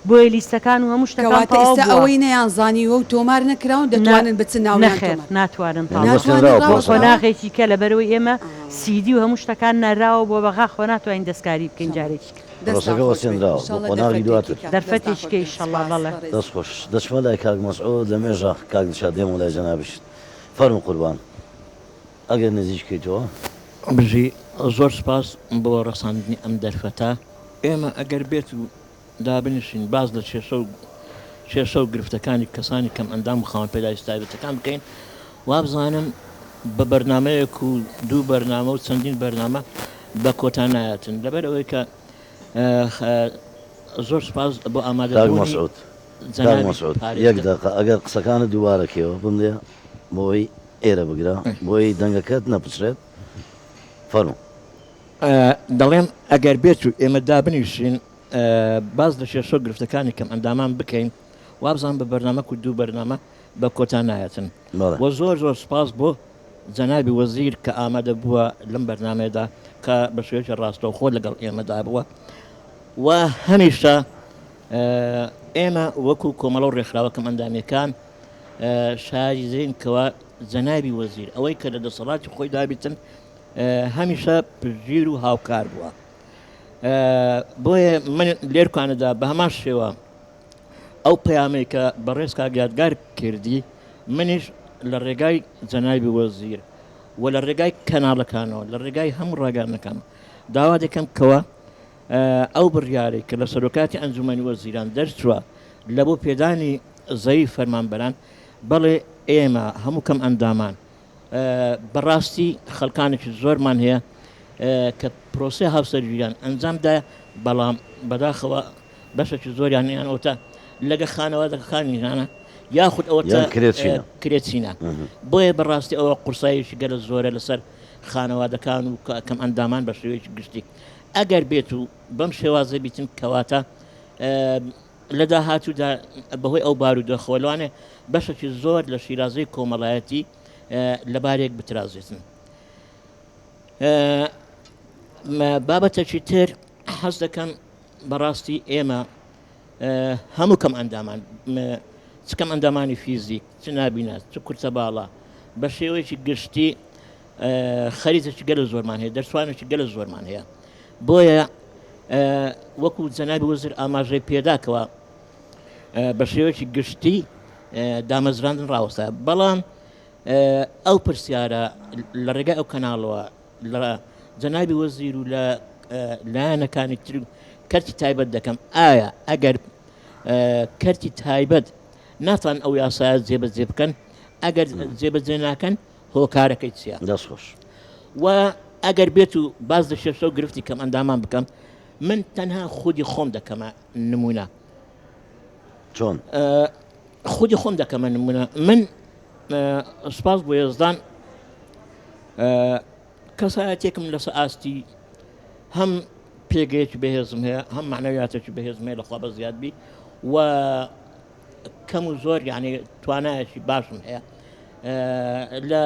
بۆیە لیستەکان و هەموو شتەکان ئەوەی نەیانزانیوە و تۆمار نەکراون دەتوانن بچن ناونەخێر ناتوانن خۆناغێکی کە لەبەرەوەی ئێمە سیدی و هەموو شتەکان نەراوە بۆ بەغا خۆ ناتوانین دەستکاری بکەین جارێکی دەرفەتێشکە ئیشەڵڵا بەڵێ دەست خۆش دەچمە لای کاک مەسعود لە مێژە کاک دشا دێم و لای جەنابیشت فەرموو قوربان ئەگەر نزیکیتەوە بژی زۆر سپاس بۆ ڕەساندنی ئەم دەرفەتە ئێمە ئەگەر بێت و دابنیشین باز لە چێشە و گرفتەکانی کەسانی کەم ئەندام و خاوەن پێداویستایبەتەکان بکەین وابزانم بە بەرنمەیەک و 2 بەرنامە و چەندین بەرنامە بە کۆتا نایەتن لەبەر ئەوەی کە زۆر سپاس بۆ ئامادەبوونی مەسعود یەک دقیقە ئەگەر قسەکانت دووبارەکەوە بمدێ بۆی ئێرە بگرە بۆی دەنگەکەت نەپچرێت فەرموو دەڵێم ئەگەر بێت و ئێمە دابنیشین باز لە شێشە گرفتەکانی کەم ئەندامان بکەین وابزان بە بەرنامە و 2 بەرنامە بە کۆتا نایەتن بۆ زۆر سپاس بۆ جەنابی وەزیر کە ئامادە بووە لەم بەرنامەیەدا کە بە شوێکی ڕاستەوخۆ لەگەڵ ئێمەدا بووە و هەمیشە ئێمە وەکو کۆمەڵە و ڕێکخراوەکەم ئەندامیەکان شایزین کەوە جەنابی وەزیر ئەوەی کە لە دەسەڵاتی خۆی دابیتن هەمیشە پژیر و هاوکار بووە بۆیە من لێرکانەدا بە هەمان شێوە ئەو پەیامەی کە بەڕێز کاگیادگار کردی منیش لە ڕێگای جەنابی وەزیر و لە ڕێگای کەناڵەکانەوە لە ڕێگای هەموو ڕێگانەکان داوا دەکەم کەوە ئەو بڕیارەی کە لە سەرۆکاتی ئەنجومەنی وەزیران دەرچووە لە بۆ پێدانی زەوی فەرمانبەران بەڵێ ئێمە هەموو کەم ئەندامان بەڕاستی خەڵکانێکی زۆرمان هەیە کە پرۆسی هاوسەرگیریان ئەنجامدا بەڵام بەداخەوە بەشێکی زۆریان نیان ئەوتە لەگە خانەوادەکەخانیانە یاخود ئەوە کرێچینە بۆیە بەڕاستی ئەوە قورسایشی گەلە زۆرە لەسەر خانەوادەکان و کەم ئەندامان بە شێوەیەکی گشتی ئەگەر بێت و بەم شێوازە بیتن کەواتە لە داهاتوودا بەهۆی ئەو بارودۆخۆلوانێ بەشێکی زۆر لە شیرازەی کۆمەڵایەتی لەبارێک بترازێتن بابەتێکی تر حەز دەکەم بەڕاستی ئێمە هەموو کەم ئەندامان چکەم ئەندامانی فیزیک چ نابینات چ کورتە باڵا بە شێوەیەکی گشتی خەریتێکی گەلە زۆرمان هەیە دەرسوانێکی گەلە زۆرمان هەیە بۆیە وەکو جەنابی وەزیر ئاماژەی پێداکەوە بە شێوەیەکی گشتی دامەزراندن ڕاوەستا بەڵام ئەو پرسیارە لە ڕێگای ئەو کەناڵەوە لە جەنابی وەزیر و لە لایەنەکانی تر کەرتی تایبەت دەکەم ئایا ئەگەر کەرتی تایبەت ناتوان ئەو یاسایە جێبەجێ بکەن ئەگەر جێبەجێ ناکەن هۆکارەکەی چیە دەستخۆش و ئەگەر بێت و باز لە شێشە و گرفتی کەم ئەندامان بکەم من تەنها خودی خۆم دەکەمە نمونە چۆن خودی خۆم دەکەمە نمونە من سپاس بۆ یێزدان کەسایەتێکم لەسەر ئاستی هەم پێگەیەکی بەهێزم هەیە هەم معنەویاتێکی بەهێزم هەیە لەخوا بە زیادبی و کەم و زۆر یعنی توانایەکی باشم هەیە لە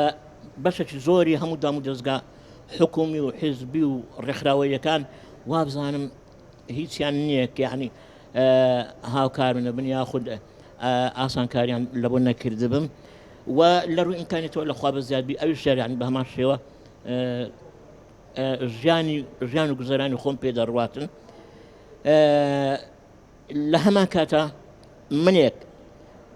بەشێکی زۆری هەموو دام و دەستگا حکومی و حیزبی و ڕێکخراوەیەکان وابزانم هیچیان نییە کە یعنی هاوکار نەبن یاخود ئاسانکاریان لە بۆ نەکردبم و لە ڕووی ئیمکانێتەوە لەخوا بە زیادبی ئەوی شێریان بە هەمان شێوە ژیان و گوزەرانی خۆم پێدەڕواتن لە هەمان کاتە منێک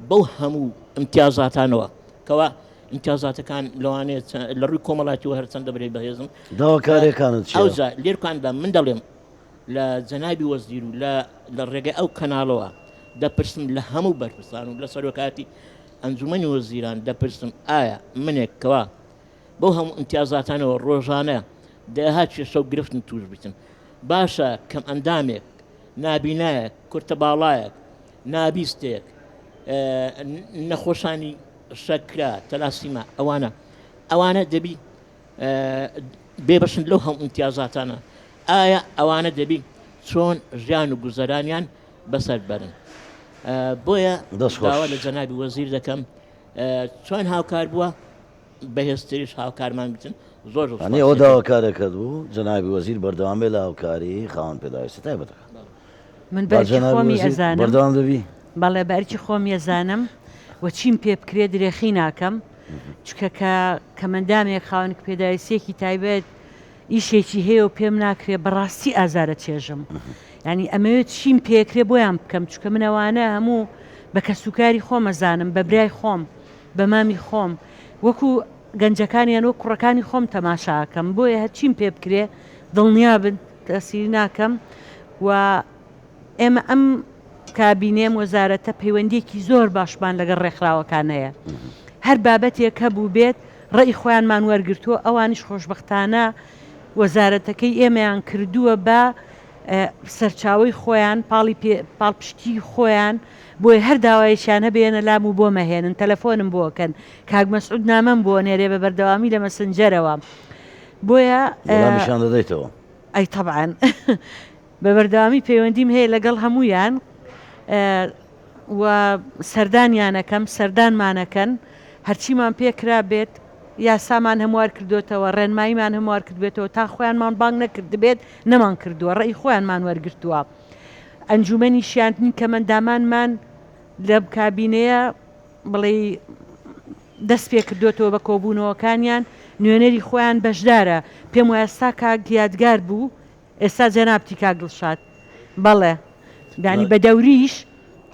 بەو هەموو امتیازاتانەوە کەوا امتیازاتەکان لەوانەیە لە ڕووی کۆمەڵاتیەوە هەرچەندە بەرەی بەهێزم داواکاریەکانت چییە؟ ئەوجا لێرکاندا من دەڵێم لە جەنابی وەزیر و لە ڕێگەی ئەو کەناڵەوە دەپرسم لە هەموو بەرپرسان و لە سەرۆکاتی ئەنجومەنی وەزیران دەپرسم ئایا منێک کەوا بەو هەموو امتیازاتانەوە ڕۆژانە دەهات شێشە و گرفتن توش بتن باشە کەم ئەندامێک نابینایەک کورتە باڵایەک نابیستێک نەخۆشانی شەکرا تەلاسیما ئەوانە دەبی بێبەشن لەو هەموو امتیازاتانە ئایا ئەوانە دەبی چۆن ژیان و گوزەرانیان بەسەر بەرن بۆیە داوا لە جەنابی وەزیر دەکەم چۆن هاوکار بووە بەهێزتریش هاوکارمان بتن زۆر ئەوە داواکارەکەت بوو جەنابی وەزیر بەردەوامی لە هاوکاری خاوەن پێداویستە تایبەتەکە من بەرچی خۆمی ئەزانم بەردەوام دەبی بەڵێ بەرچی خۆمی ئەزانم و چیم پێ بکرێ درێخی ناکەم چکە کە مندامێک خاوەنێک پێداویستێکی تایبەت ئیشێکی هەیە و پێم ناکرێ بەڕاستی ئازارە چێژم ینی ئەمەوێت چیم پێکرێ بۆیان بکەم چکە منەوانە هەموو بە کەسوکاری خۆم ئەزانم بە برای خۆم بە مامی خۆم وەکو گەنجەکانیان وە کوڕەکانی خۆم تەماشاکەم بۆیە هەرچیم پێ بکرێ دڵنیا بن تەسیری ناکەم و ئێمە ئەم کابینێم وەزارەتە پەیوەندێکی زۆر باشمان لەگەڵ ڕێکخراوەکانەیە هەر بابەتێک هەبوو بێت ڕێی خۆیانمان وەرگرتووە ئەوانیش خۆشبەختانە وەزارەتەکەی ئێمەیان کردووە بە سەرچاوی خۆیان پاڵپشتی خۆیان بۆی هەر داوایشیان هەبێنە لام و بۆ مەهێنن تەلەفۆنم بۆکەن کاک مەسعود نامەم بۆ نێرێ بە بەردەوامی لە مەسنجەرەوە بۆیە پیشان دەدەیتەوە ئەی طبعاً بە بەردەوامی پەیوەندیم هەیە لەگەڵ هەمویان و سەردانیانەکەم سەردانمانەکەن هەرچیمان پێکرا بێت یاسامان هەموار کردوێتەوە ڕێنماییمان هەموار کردبێتەوە تا خۆیانمان بانگ نەکرد بێت نەمان کردووە ڕێی خۆیانمان وەرگرتووە ئەنجومەنی شیاندنی کەمەندامانمان لە کابینەیە بڵێ دەست پێ کردوێتەوە بە کۆبوونەوەکانیان نوێنەری خۆیان بەشدارە پێم وایە ئێستا کاک یادگار بوو ئێستا جەنابتی کاک دڵشاد بەڵێ دانی بە دەوریش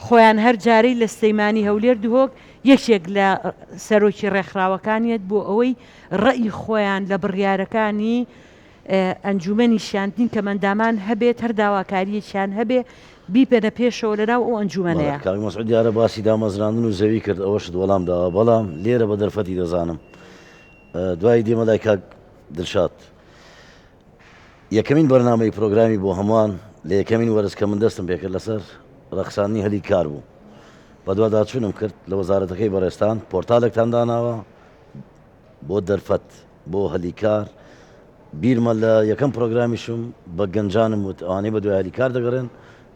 خۆیان هەر جارەی لە سلەیمانی هەولێر دوهۆک یەکێک لە سەرۆکی ڕێکخراوەکانیت بۆ ئەوەی ڕەئی خۆیان لە بڕیارەکانی ئەنجومەنی شاندین کە مەندامان هەبێت هەر داواکاریەکیان هەبێ بیپەنە پێشەوە لەناو ئەو ئەنجومەنەیە کاک مەسعود دیارە باسی دامەزراندن و زەوی کرد ئەوەشت وەڵام داوە بەڵام لێرە بە دەرفەتی دەزانم دوای دێمە لای کاک دڵشاد یەکەمین بەرنامەی پرۆگرامی بۆ هەمووان لە یەکەمین وەرز کە من دەستم پێکرد لەسەر ڕەخسانی هەلی کار بوو بە دووەدا چوونم کرد لە وەزارەتەکەی بەڕێستان پۆرتالێکتان داناوە بۆ دەرفەت بۆ هەلی کار بیرمە لە یەکەم پرۆگرامیشم بە گەنجانم وت ئەوانەی بە دوای هەلی کار دەگەڕێن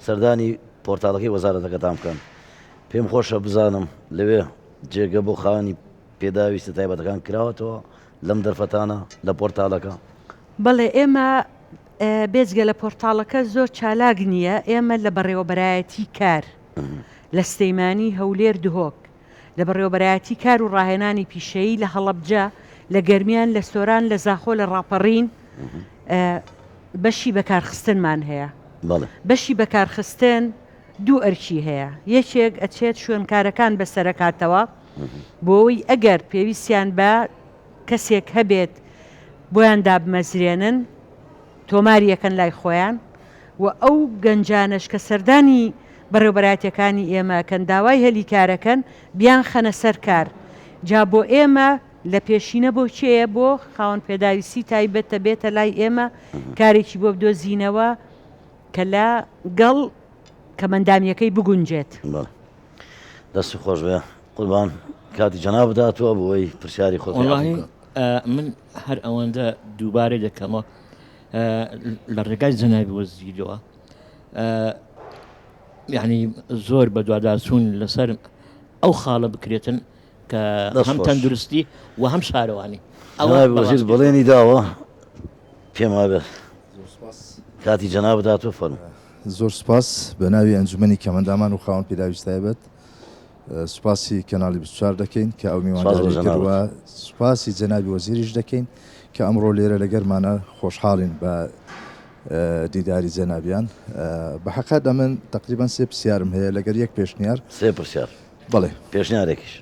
سەردانی پۆرتالەکەی وەزارەتەکەتان بکەن پێم خۆشە بزانم لەوێ جێگە بۆ خاوەنی پێداویستە تایبەتەکان کراوەتەوە لەم دەرفەتانە لە پۆرتالەکە بەڵێ ئێمە بێزگە لە پۆرتالەکە زۆر چالاک نییە ئێمە لە بەڕێوەبەرایەتی کار لە سلەیمانی هەولێر دهۆک لە بەڕێوەبەرایەتی کار و ڕاهێنانی پیشەیی لە هەڵەبجە لە گەرمیان لە سۆران لە زاخۆ لە ڕاپەڕین بەشی بەکارخستنمان هەیە بەشی بەکارخستن دوو ئەرکی هەیە یەکێک ئەچێت شوێنکارەکان بەسەرکاتەوە بۆەوەی ئەگەر پێویستیان بە کەسێک هەبێت بۆیان دابمەزرێنن تۆماریەکەن لای خۆیان و ئەو گەنجانش کە سەردانی بەڕێوەبەرایەتیەکانی ئێمەکەن داوای هەلی کارەکەن بیان خەنە سەر کار جا بۆ ئێمە لە پێشینە بۆ چێە بۆ خاوەن پێداویستی تایبەتە بێتە لای ئێمە کارێکی بۆ بدۆزینەوە کە لە گەڵ کە مەندامیەکەی بگونجێت دەستی خۆش بێ قوربان کاتی جەناب بداتوە بۆی پرسیاری خۆ من هەر ئەوەندە دووبارەی دەکەمە لە ڕێگای جەنابی وەزیرەوە یعنی زۆر بە دوواداچوون لەسەر ئەو خاڵە بکرێتن کە هەم تەندروستی و هەم شارەوانی وەزیر بەڵێنی داوە پێم وابێت کاتی جەناب بداتوە فەرموو زۆر سپاس بە ناوی ئەنجومەنی کەمەندامان و خاوەن پێداویست تایبەت سوپاسی کەناڵی 24 دەکەین کە ئەو میوانداری کردووە سوپاسی جەنابی وەزیریش دەکەین کە ئەمڕۆ لێرە لەگەرمانە خۆشحاڵین بە دیداری جەنابیان بە حەقەت ئەمن تقریبان سێ پرسیارم هەیە لەگەر یەک پێشنیار سێ پرسیار بەڵێ پێشنیارێکیش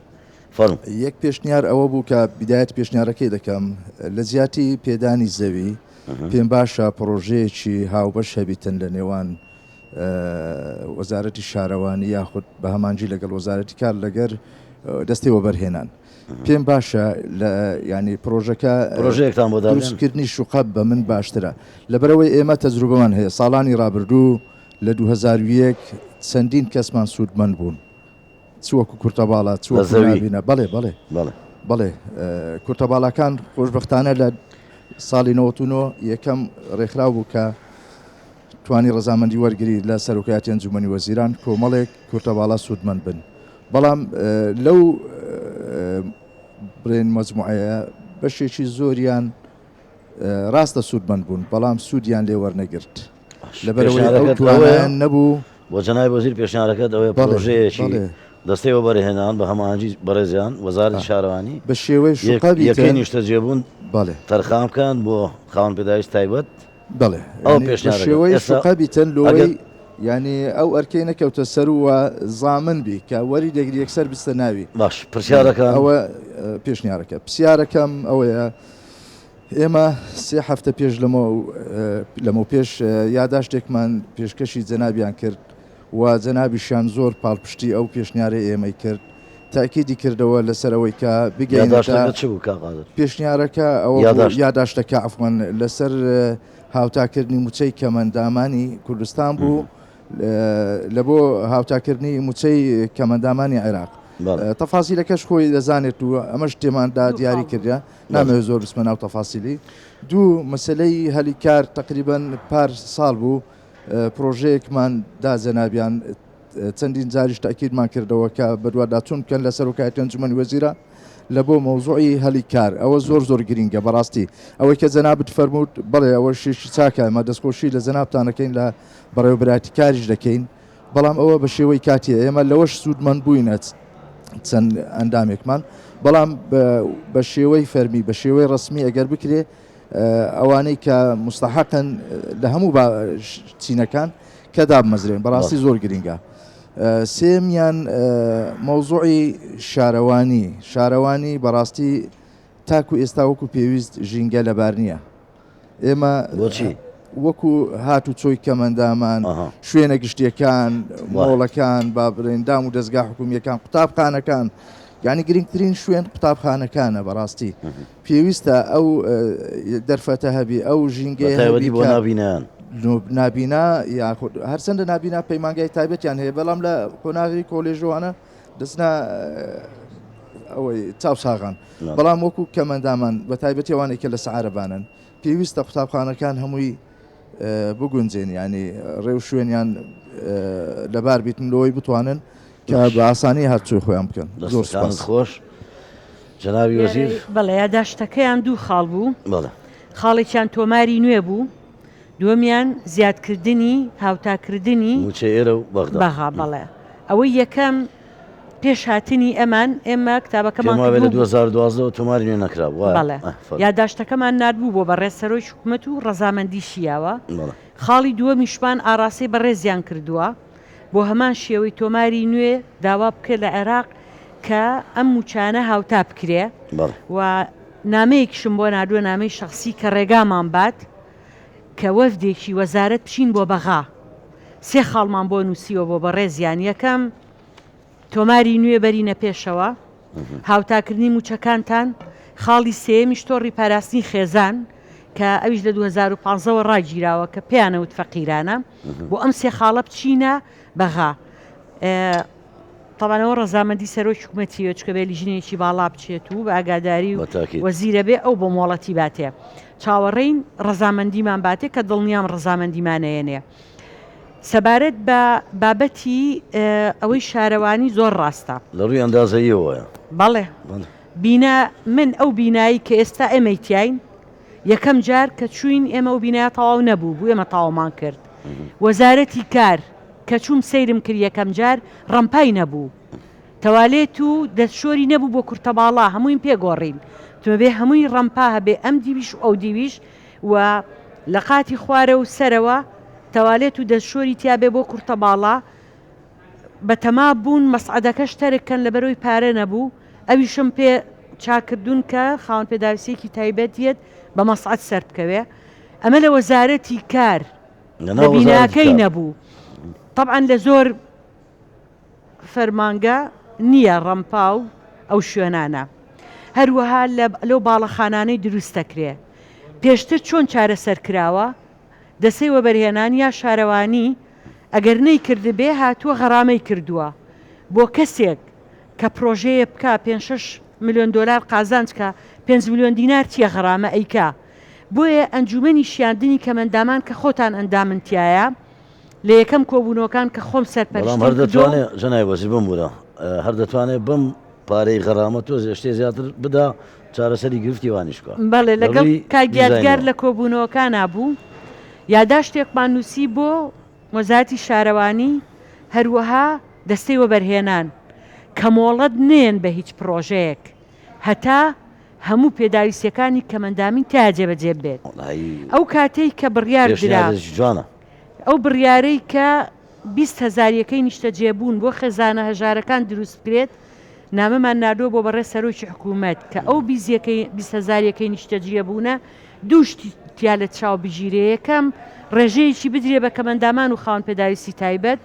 فەرموو یەک پێشنیار ئەوە بوو کە بیدایەت پێشنیارەکەی دەکەم لە زیاتی پێدانی زەوی پێم باشە پرۆژەیەکی هاوبەش هەبیتن لە نێوان وەزارەتی شارەوانی یاخود بە هەمانجی لەگەڵ وەزارەتی کار لەگەر دەستی وەبەرهێنان پێم باشە ینی پرۆژەیەکتان بۆ دروستکردنی شوقە بە من باشترە لەبەرەوەی ئێمە تەجروبەمان هەیە ساڵانی ڕابردوو لە 2001 چەندین کەسمان سوودمەند بوون چوەکو کورتەباڵە چوەبینە بەڵێ بەڵێ بەڵێ کورتەباڵەکان خۆشبەختانە لە ساڵی 99 یەکەم ڕێکخراو بوو کە توانی ڕەزامەندی وەرگری لە سەرۆکایەتی ئەنجومەنی وەزیران کۆمەڵێک کورتەباڵە سوودمەند بن بەڵام لەو برێن مەجموعەیە بەشێکی زۆریان ڕاستە سوودمەند بوون بەڵام سوودیان لێ وەرنەگرت لەبەرەوەی توانیان نەبوو بۆ جەنابی وەزیر پێشنیارەکەت ئەوەیە پرۆژەیەکی دەستەی وەبەرهێنان بە هەمانجی بەڕێزیان وەزارەتی شارەوانی بە شێوەی یەکەی نیشتە جێبوون تەرخام بکەن بۆ خاوەن پێداویست تایبەت بەڵێ بە شێوەی شوقە بیتن لۆی ینی ئەو ئەرکەی نەکەوتە سەر وە زامن بی کە وەری دەگری یەکسەر بستە ناوی باش پرسیارەکە ئەوە پێشنیارەکە پرسیارەکەم ئەوەیە ئێمە سێ هەفتە پێش لەمە پێش یاداشتێکمان پێشکەشی جەنابیان کرد و جەنابیشیان زۆر پاڵپشتی ئەو پێشنیارە ئێمەی کرد تاکیدی کردەوە لەسەرەوەی کە بگەینەوە پێشنیارەکە ئەو یاداشتەکە عفوان لەسەر هاوتاکردنی موچەی کەمەندامانی کوردستان بوو لە بۆ هاوتاکردنی موچەی کەمەندامانی عێراق تەفاسیلەکەش خۆی دەزانێت و ئەمەش تێماندا دیاری کردە نامەوێت زۆر بسمە ناو تەفاسیلی دوو مەسلەی هەلی کار تقریبان پار ساڵ بوو پرۆژەیەکمان دا جەنابیان چەندین جاریش تاکیدمان کردەوە کە بەدواداچوون بکەن لە سەرۆکایەتی ئەنجومەنی وەزیرە لە بۆ مەوزوعی هەلی کار ئەوە زۆر گرینگە بەڕاستی ئەوەی کە جەنابت فەرمووت بڵێ ئەوە شێشی چاکە ئەمە دەستخۆشی لە جەنابتانەکەین لە بەڕێوەبەرایەتی کاریش دەکەین بەڵام ئەوە بە شێوەی کاتی ئێمە لەوەش سوودمەند بووینە چەند ئەندامێکمان بەڵام بە شێوەی فەرمی بە شێوەی ڕسمی ئەگەر بکرێ ئەوانەی کە مستحقن لە هەموو چینەکان کە دابمەزرێن بەڕاستی زۆر گرنگە. سێمیان مەوزوعی شارەوانی بەڕاستی تاکو ئێستا وەکو پێویست ژینگە لەبار نییە. ئێمە وەکو هاتو چۆی کەمەندامان شوێنە گشتیەکان مۆڵەکان با بڕێندام و دەستگا حکومیەکان قوتابخانەکان یعنی گرنگترین شوێن قوتابخانەکانە بەڕاستی پێویستە ئەو دەرفەتە هەبی ئەو ژینگەی بۆ نابینیان نابینا یاخود هەرچەندە نابینا پەیمانگای تایبەتیان هەیە بەڵام لە قۆناغی کۆلێژوانە دەستنا ئەوەی چاوساغان بەڵام وەکو کەمەندامان بە تایبەتیوانێک کە لە سەعارەبانن پێویستە قوتابخانەکان هەمووی بگونجێن ینی ڕێو شوێنیان لەبار بیتن لەوەی بتوانن کە بە ئاسانی هەرچوو خۆیان بکەن. زۆر خۆش جەنابی وەزیر. بەڵێ یاداشتەکەیان دوو خاڵ بوو. خاڵێکیان تۆماری نوێ بوو، دووەمیان زیادکردنی هاوتاکردنی موچە ئێرە و بەغا. بەڵێ ئەوەی یەکەم پێش هاتنی ئێمە کتابەکەمان لە 2012 تۆماری نوێ نەکرابوو. بەڵێ یاداشتەکەمان نردبوو بۆ بەڕێز سەرۆی حکوومەت و ڕەزامەندی شیاوە. خاڵی دووەمیشمان ئاراسی بەڕێزیان کردووە بۆ هەمان شێوەی تۆماری نوێ داوا بکرد لە عێراق کە ئەم موچانە هاوتا بکرێ و نامەیەکیشم بۆ نردووە نامەی شخصی کە ڕێگامان بات کە وەفدێکی وەزارەت بچین بۆ بەغا. سێ خاڵمان بۆ نووسیوە بۆ بەڕێزیان. یەکەم تۆماری نوێ بەرینە پێشەوە، هاوتاکردنی موچەکانتان. خاڵی سێمیش تۆڕی پاراستنی خێزان کە ئەویش لە 2015ەوە ڕاگیراوە کە پێیانەوت فەقیرانە بۆ ئەم سێ خاڵە بچینە بەغا. تەوانەوە ڕەزامەندی سەرۆی حکوومەتیە چکە بێ لیژنێکی باڵا بچێت و بە ئاگاداری و وەزیرە بێ ئەو بۆ مۆڵەتی باتێ. چاوەڕێین ڕەزامەندیمان باتێ کە دڵنیام ڕەزامەندیمانەیەنێ. سەبارەت بە بابەتی ئەوەی شارەوانی زۆر ڕاستە لە ڕووی ئەندازەیەوەیە. بەڵێ بینا من ئەو بینایی کە ئێستا ئێمەیتیاین یەکەم جار کە چوین ئێمە و بینایە تەواو نەبوو بوو ئێمە تاوامان کرد. وەزارەتی کار کە چوم سەیرم کرد یەکەم جار ڕەمپای نەبوو، تەوالێت و دەستشۆری نەبوو بۆ کورتەباڵا هەمووین پێگۆڕین تمە بێ هەمووی ڕەمپا هەبێ ئەم دیویش و ئەو دیویش و لە قاتی خوارە و سەرەوە تەوالێت و دەستشۆری تیابێ بۆ کورتەباڵا بەتەما بوون مەسعەدەکەش تەرککەن لە بەرەوەی پارە نەبوو. ئەویشم پێ چاکردون کە خاوەن پێداویستێکی تایبەتیت بە مەسعەد سەر بکەوێ. ئەمە لە وەزارەتی کار لە بیناکەی نەبوو. طبعاً لە زۆر فەرمانگە نییە ڕەمپا و ئەو شوێنانە. هەروەها لەو باڵەخانانەی دروست دەکرێ پێشتر چۆن چارەسەر کراوە دەسەی وەبەرهێنان یا شارەوانی ئەگەر نەی کردبێ هاتووە غەرامەی کردووە بۆ کەسێک کە پرۆژەیە بکە 5-6 ملیۆن دلار قازانجکە 5 ملیۆن دینار چیە غەرامە ئەیکا. بۆیە ئەنجومەنی شیاندنی کەمەندامان کە خۆتان ئەندامنتیایە لە یەکەم کۆبوونەوەکان کە خۆم سەرپەرشتی هەر دەتوانێت ژنای وەزیر بمبوورە هەر دەتوانێت بم پارەی غەرامە تۆ شتێ زیاتر بدا چارەسەری گرفتی وانیشکە. بەڵێ لەگەڵ کاگیادگار لە کۆبوونەوەکان نبوو یاداشتێکمان نووسی بۆ وەزارەتی شارەوانی هەروەها دەستەی وەبەرهێنان کە مۆڵەت نێن بە هیچ پرۆژەیەک هەتا هەموو پێداویستەکانی کەمەندامین تا جێبەجێ بێت. ئەو کاتەی کە بڕیار درا ئەو بڕیارەی کە 20,000 نیشتە جێبوون بۆ خێزانە هەژارەکان دروست بکرێت نامەمان نادۆ بۆ بەڕێ سەرۆکی حکوومەت کە ئەو 20,000 نیشتە جێبوونە دووشتی تیا لە چاو بژیرێ. یەکەم ڕێژەیەکی بدرێ بە کەمەندامان و خاوەن پێداویستی تایبەت،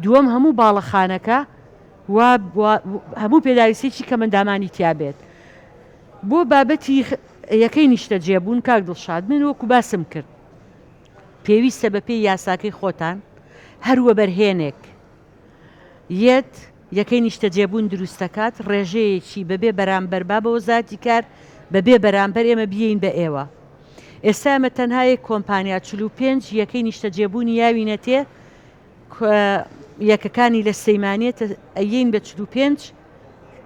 دووەم هەموو باڵەخانەکە و هەموو پێداویستێکی کەمەندامانی تیابێت. بۆ بابەتی یەکەی نیشتە جێبوون کاک دڵشاد من وەکو باسم کرد پێویستە بە پێی یاساکەی خۆتان هەروە بەرهێنێک یەت یەکەی نیشتە جێبوون دروستەکات ڕێژەیەکی بەبێ بەرامبەر با بە وەزارەتی کار بەبێ بەرامبەر ئێمە بیین بە ئێوە. ئێستا ئەمە تەنها یەک کۆمپانیا 45 یەکەی نیشتە جێبوونی یاوینەتێ یەکەکانی لە سەیمانێت ئەین بە 45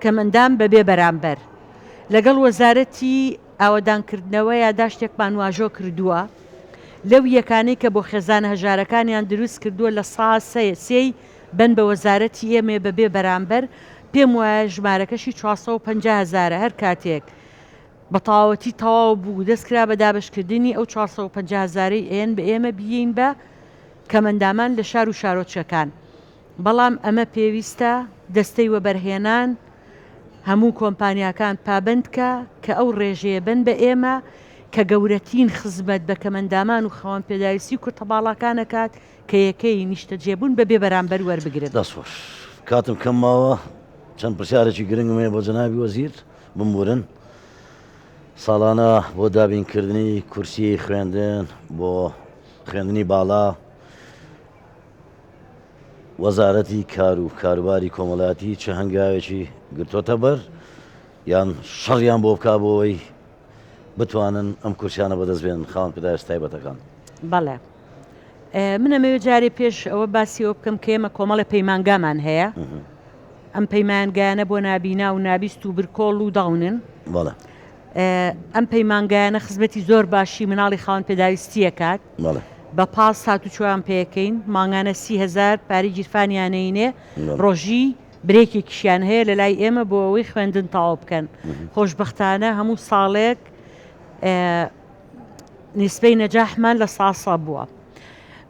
کەمەندام بەبێ بەرامبەر لەگەڵ وەزارەتی ئاوەدانکردنەوە یاداشتێکمان واژۆ کردووە لەو یەکانەی کە بۆ خێزان هەژارەکانیان دروست کردووە لە سەی بن بە وەزارەتی ئێمە بەبێ بەرامبەر پێم وایە ژمارەکەشی 450,000 هەر کاتێک بە تەواوەتی تەواو بوو دەستکرا بە دابشکردنی ئەو 450,000 ئێن بە ئێمە بین بە کەمەندامان لە شار و شارۆچەکان. بەڵام ئەمە پێویستە دەستەی وەبەرهێنان هەموو کۆمپانیاکان پابندکە کە ئەو ڕێژەیە بن بە ئێمە کە گەورەترین خزمەت بە کەمەندامان و خەوان پێداویستی کورتەباڵاکانەکات کە یەکەی نیشتە جێبوون بەبێ بەرامبەر وەربگرن. دەستخۆش کاتم کەم ماوە چەند پرسیارێکی گرنگم هەیە بۆ جەنابی وەزیر بمورن. ساڵانە بۆ دابینکردنی کورسی خوێندن بۆ خوێندنی باڵا وەزارەتی کار و کاروباری کۆمەڵایەتی چه هەنگاوێکی گرتۆتە بەر یان شەڕیان بۆ بکا بۆەوەی بتوانن ئەم کورسیانە بەدەستبێن خاوەن پێداویستی تایبەتەکان. بەڵێ منەمەوێت جارێ پێش ئەوە باسیەوە بکەم کە ئێمە کۆمەڵە پەیمانگامان هەیە. ئەم پەیمانگایانە بۆ نابینا و نابیست و برکۆڵ و داونن. بەڵێ ئەم پەیمانگایانە خزمەتی زۆر باشی مناڵی خاوەن پێداویستیە کات. بەڵێ بە پاس هاتوچۆیان پێەکەین ماگانە 30,000 پاری گیرفانیانەینێ ڕۆژی برێکێکیشیان هەیە لە لای ئێمە بۆ ئەوەی خوێندن تاوا بکەن. خۆشببختانە هەموو ساڵێک نیسبەی نەجاحمان لە ساسا بووە.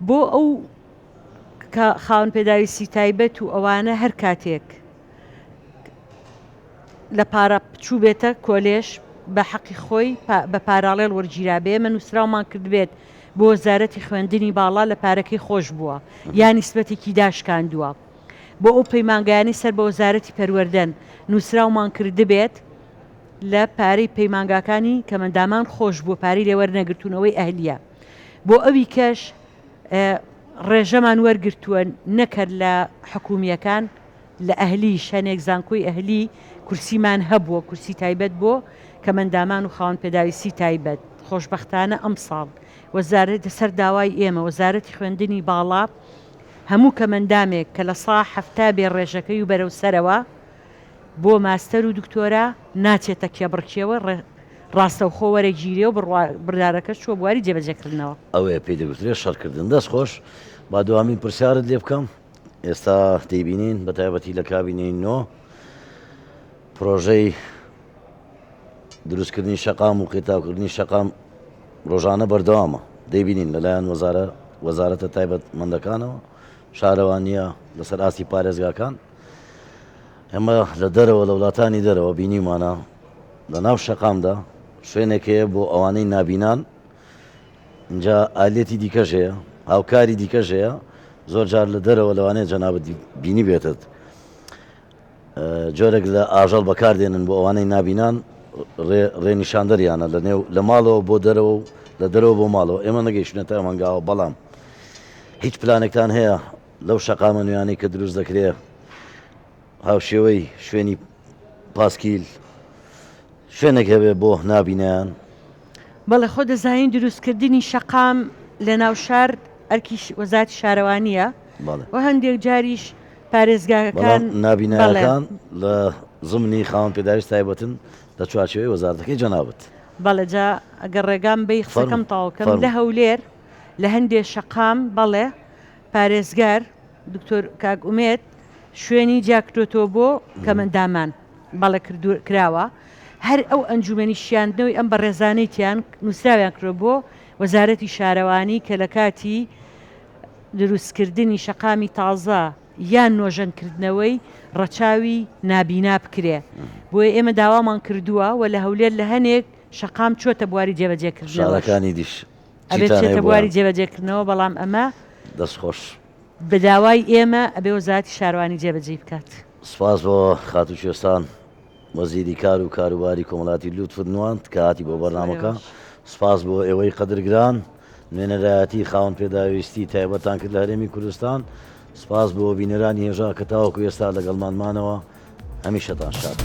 بۆ ئەو خاوەن پێداویستی تایبەت و ئەوانە هەر کاتێک لە پارە بچوو بێتە کۆلێژ بە حەقی خۆی بە پاراڵێڵ وەرگیرابێ من نووسراومان کردبێت بۆ وەزارەتی خوێندنی باڵا لە پارەکەی خۆش بووە یان نیسبەتێکی داشکاندووە. بۆ ئەو پەیمانگایانی سەر بە وەزارەتی پەروەردەن نووسراومان کردبێت لە پارەی پەیمانگاکانی کەمەندامان خۆش بوو پارەی لێوەرنەگرتوونەوەی ئەهلیە. بۆ ئەوی کەش ڕێژەمان وەرگرتووە نەکرد لە حکومیەکان لە ئەهلیش هەنێک زانکۆی ئەهلی کورسیمان هەبووە کورسی تایبەت بۆ کەمەندامان و خاوەن پێداویستی تایبەت. خۆشببختانە ئەم ساڵ وەزارەت سەر داوای ئێمە وەزارەتی خوێندنی باڵا هەموو کەمەندامێک کە لە سا هەفتا بێ ڕێژەکەی و بەرەو سەرەوە بۆ ماستەر و دکتۆرە ناچێتە کێبڕکیەوە ڕاستەوخۆ وەرەگیرێ و بڕدارەکە چوە بواری جێبەجێکردنەوە. ئەوەیە پێی دەگوترێت شەڕکردن دەست خۆش با دوامین پرسیارت لێ بکەم. ئێستا دەیبینین بە تایبەتی لە کابینەی نۆ پرۆژەی دروستکردنی شەقام و قیتاوکردنی شەقام ڕۆژانە بەردەوامە دەیبینین لەلایەن وەزارەتە تایبەت مندەکانەوە شارەوانیە لەسەر ئاستی پارێزگاکان. ئێمە لە دەرەوە لە وڵاتانی دەرەوە بینیمانە لە ناو شەقامدا شوێنێکەیە بۆ ئەوانەی نابینان اینجا ئالێتی دیکەش هەیە هاوکاری دیکەش هەیە زۆر جار لە دەرەوە لەوانەیە جەنابەت بینی بێتت جۆرێک لە ئاژەڵ بەکاردێنن بۆ ئەوانەی نابینان ڕێنیشاندەریانە لە ماڵەوە بۆ دەرەوە و لە دەرەوە بۆ ماڵەوە ئێمە نەگەیشتنێتە مەنگاوە. بەڵام هیچ پلانێکتان هەیە لەو شەقامە نوێیانەی کە دروست دەکرێت هاوشێوەی شوێنی پاسکیل شوێنێک هەبێ بۆ نابینیان؟ بەڵێ خۆ دەزانین دروستکردنی شەقام لە ناو شار ئەرکی وەزارەتی شارەوانیە و هەندێک جاریش پارێزگاکان نابینەکان لە زمانی خاوەن پێداویستی تایبەتن لە چوارچێوەی وەزارەتەکەی جەنابەت. بەڵێ جا ئەگەر ڕێگام بەی قسەکەم تاوکەم لە هەولێر لە هەندێک شەقام بەڵێ پارێزگار دکتۆر کاکومێت شوێنی جاکرۆتۆ بۆ کەمەندامان بەڵێ کراوە هەر ئەو ئەنجومەنی شیاندنەوەی ئەم بە ڕێزانەیتیان نووسراویان کرۆ بۆ وەزارەتی شارەوانی کە لە کاتی دروستکردنی شەقامی تازە یان نۆژەنکردنەوەی ڕەچاوی نابینا بکرێ. بۆیە ئێمە داوامان کردووە و لە هەولێر لە هەنێک شەقام چۆتە بواری جێبەجێکردنەوەەکانی دیش ئەبێتێتە بواری جێبەجێکردنەوە. بەڵام ئەمە دەستخۆش بە داوای ئێمە ئەبێ وەزارەتی شارەوانی جێبەجێ بکات. سپاس بۆ خاتووشێستان وەزیری کار و کاروباری کۆمەڵاتی لوتفردنوان کە هاتی بۆ بەرنامەکە. سپاس بۆ ئێوەی قەدرگران نوێنەرایەتی خاوەن پێداویستی تایبەتان کرد لە هەرێمی کوردستان. سپاس بۆ بینەرانی هێژا کە تاوەکو ئێستا لەگەڵمانمانەوە هەمیشەتان شاد.